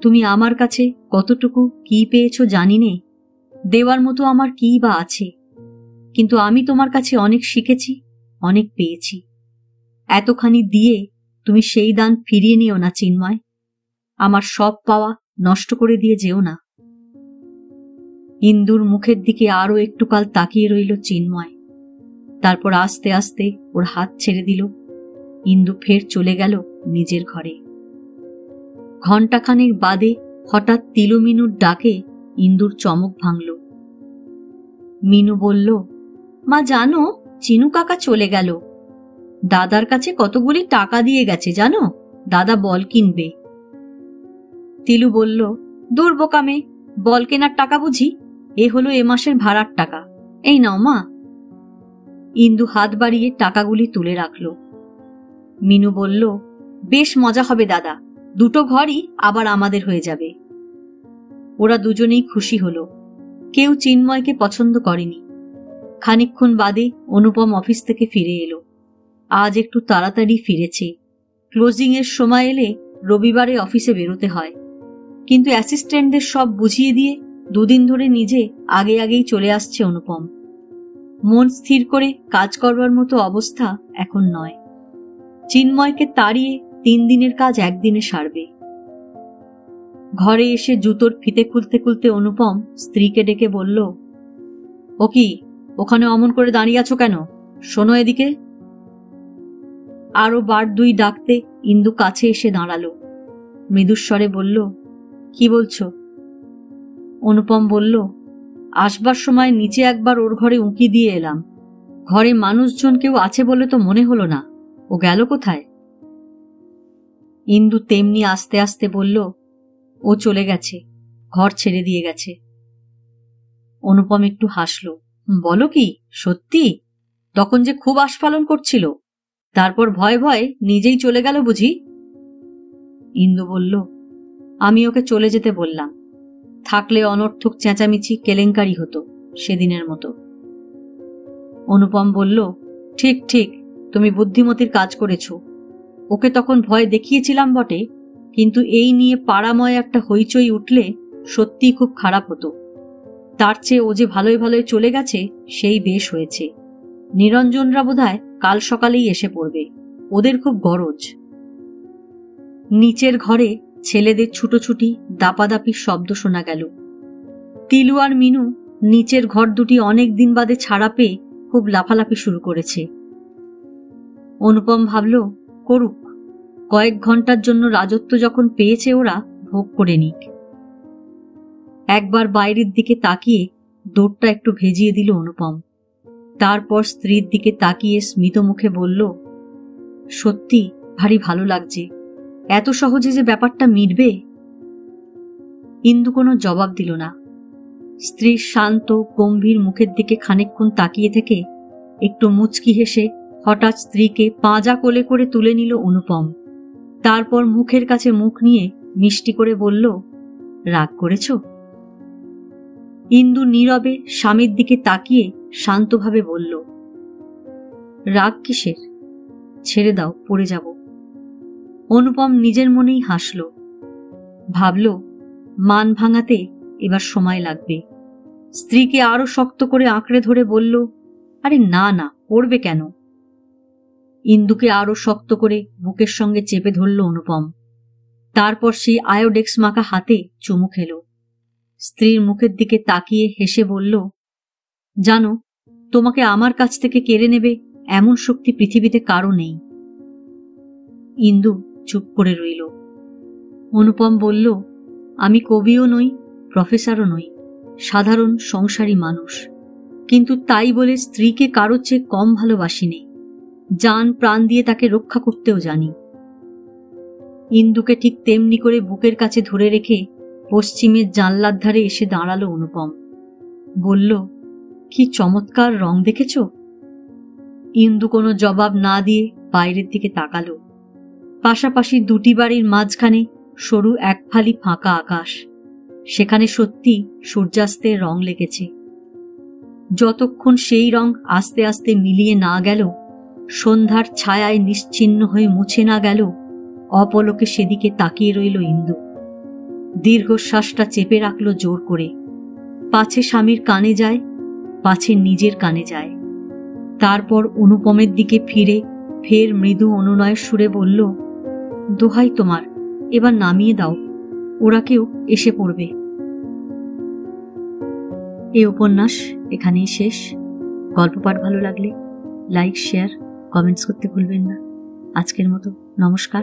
তুমি আমার কাছে কতটুকু কি পেয়েছ জানি নে, দেওয়ার মতো আমার কি বা আছে, কিন্তু আমি তোমার কাছে অনেক শিখেছি, অনেক পেয়েছি। এতখানি দিয়ে তুমি সেই দান ফিরিয়ে নিও না চিন্ময়। আমার সব পাওয়া নষ্ট করে দিয়ে যেও না। ইন্দুর মুখের দিকে আরো একটু কাল তাকিয়ে রইল চিন্ময়। তারপর আস্তে আস্তে ওর হাত ছেড়ে দিল। ইন্দু ফের চলে গেল নিজের ঘরে। ঘণ্টাখানেক বাদে হঠাৎ তিলুমিনুর ডাকে ইন্দুর চমক ভাঙল। মিনু বলল, মা জানো, চিনু কাকা চলে গেল। দাদার কাছে কতগুলি টাকা দিয়ে গেছে জানো, দাদা বল কিনবে। তিলু বলল, দূর বোকামে, বল কেনার টাকা বুঝি? এ হলো এ মাসের ভাড়ার টাকা, এই নাও মা। ইন্দু হাত বাড়িয়ে টাকাগুলি তুলে রাখল। মিনু বলল, বেশ মজা হবে দাদা, দুটো ঘরই আবার আমাদের হয়ে যাবে। ওরা দুজনেই খুশি হল। কেউ চিন্ময়কে পছন্দ করেনি। খানিকক্ষণ বাদে অনুপম অফিস থেকে ফিরে এলো। আজ একটু তাড়াতাড়ি ফিরেছে। ক্লোজিং এর সময় এলে রবিবারে অফিসে বেরোতে হয়, কিন্তু অ্যাসিস্ট্যান্টদের সব বুঝিয়ে দিয়ে দুদিন ধরে নিজে আগে আগেই চলে আসছে অনুপম। মন স্থির করে কাজ করবার মতো অবস্থা এখন নয়। চিন্ময়কে তাড়িয়ে 3 দিনের কাজ একদিনে সারবে। ঘরে এসে জুতোর ফিতে খুলতে খুলতে অনুপম স্ত্রীকে ডেকে বলল, ও কি, ওখানে অমন করে দাঁড়িয়ে আছো কেন? শোনো এদিকে। আরো বার 2 ডাকতে ইন্দু কাছে এসে দাঁড়ালো। মৃদুস্বরে বলল, কি বলছো? অনুপম বলল, আসবার সময় নিচে একবার ওর ঘরে উঁকি দিয়ে এলাম। ঘরে মানুষজন কেউ আছে বলে তো মনে হলো না। ও গেল কোথায়? ইন্দু তেমনি আস্তে আস্তে বলল, ও চলে গেছে, ঘর ছেড়ে দিয়ে গেছে। অনুপম একটু হাসল। বলো কি, সত্যি? তখন যে খুব আস্ফালন করছিল, তারপর ভয়ে ভয়ে নিজেই চলে গেল বুঝি? ইন্দু বলল, আমি ওকে চলে যেতে বললাম, থাকলে অনর্থক চেঁচামেচি কেলেঙ্কারি হতো সেদিনের মতো। অনুপম বলল, ঠিক ঠিক, তুমি বুদ্ধিমতির কাজ করেছ। ওকে তখন ভয় দেখিয়েছিলাম বটে, কিন্তু এই নিয়ে পাড়াময় একটা হইচই উঠলে সত্যিই খুব খারাপ হতো। তার চেয়ে ও যে ভালোই ভালোই চলে গেছে সেই বেশ হয়েছে। নিরঞ্জনরা বোধহয় কাল সকালেই এসে পড়বে, ওদের খুব গরজ। নিচের ঘরে ছেলেদের ছুটোছুটি দাপাদাপির শব্দ শোনা গেল। তিলু আর মিনু নিচের ঘর দুটি অনেক দিন বাদে ছাড়া পেয়ে খুব লাফালাফি শুরু করেছে। অনুপম ভাবল, করুক, কয়েক ঘন্টার জন্য রাজত্ব যখন পেয়েছে ওরা, ভোগ করে নিক। একবার বাইরের দিকে তাকিয়ে দৌড়টা একটু ভেজিয়ে দিল অনুপম। তারপর স্ত্রীর দিকে তাকিয়ে স্মিত মুখে বলল, সত্যি ভারী ভালো লাগছে, এত সহজে যে ব্যাপারটা মিটবে। ইন্দু কোনো জবাব দিল না। স্ত্রীর শান্ত গম্ভীর মুখের দিকে খানিকক্ষণ তাকিয়ে থেকে একটু মুচকি হেসে হঠাৎ স্ত্রীকে পাঁজা কোলে করে তুলে নিল অনুপম। তারপর মুখের কাছে মুখ নিয়ে মিষ্টি করে বলল, রাগ করেছ? ইন্দু নীরবে স্বামীর দিকে তাকিয়ে শান্তভাবে বলল, রাগ কিসের? ছেড়ে দাও, পড়ে যাব। অনুপম নিজের মনেই হাসল। ভাবল, মান ভাঙাতে এবার সময় লাগবে। স্ত্রীকে আরো শক্ত করে আঁকড়ে ধরে বলল, আরে না না, পড়বে কেন? ইন্দুকে আরো শক্ত করে বুকের সঙ্গে চেপে ধরল অনুপম। তারপর সেই আয়োডেক্স মাখা হাতে চুমু খেল। স্ত্রীর মুখের দিকে তাকিয়ে হেসে বলল, জানো, তোমাকে আমার কাছ থেকে কেড়ে নেবে এমন শক্তি পৃথিবীতে কারো নেই। ইন্দু চুপ করে রইল। অনুপম বলল, আমি কবিও নই, প্রফেসরও নই, সাধারণ সংসারী মানুষ, কিন্তু তাই বলে স্ত্রীকে কারো চেয়ে কম ভালোবাসিনি। জান প্রাণ দিয়ে তাকে রক্ষা করতেও জানি। ইন্দুকে ঠিক তেমনি করে বুকের কাছে ধরে রেখে পশ্চিমের জানলার ধারে এসে দাঁড়ালো অনুপম। বলল, কি চমৎকার রং দেখেছ? ইন্দু কোনো জবাব না দিয়ে বাইরের দিকে তাকালো। পাশাপাশি দুটি বাড়ির মাঝখানে সরু এক ফালি ফাঁকা আকাশ, সেখানে সত্যি সূর্যাস্তের রং লেগেছে। যতক্ষণ সেই রং আস্তে আস্তে মিলিয়ে না গেল, সন্ধ্যার ছায়ায় নিশ্চিহ্ন হয়ে মুছে না গেল, অপলকে সেদিকে তাকিয়ে রইল ইন্দু। দীর্ঘশ্বাসটা চেপে রাখল জোর করে, পাছে স্বামীর কানে যায়, পাছে নিজের কানে যায়। তারপর অনুপমের দিকে ফিরে ফের মৃদু অনুনয়ের সুরে বলল, দোহাই তোমার, এবার নামিয়ে দাও, ওরা কেউ এসে পড়বে। এই উপন্যাস এখানেই শেষ। গল্প পাঠ ভালো লাগলে লাইক, শেয়ার, কমেন্টস করতে ভুলবেন না। আজকের মতো নমস্কার।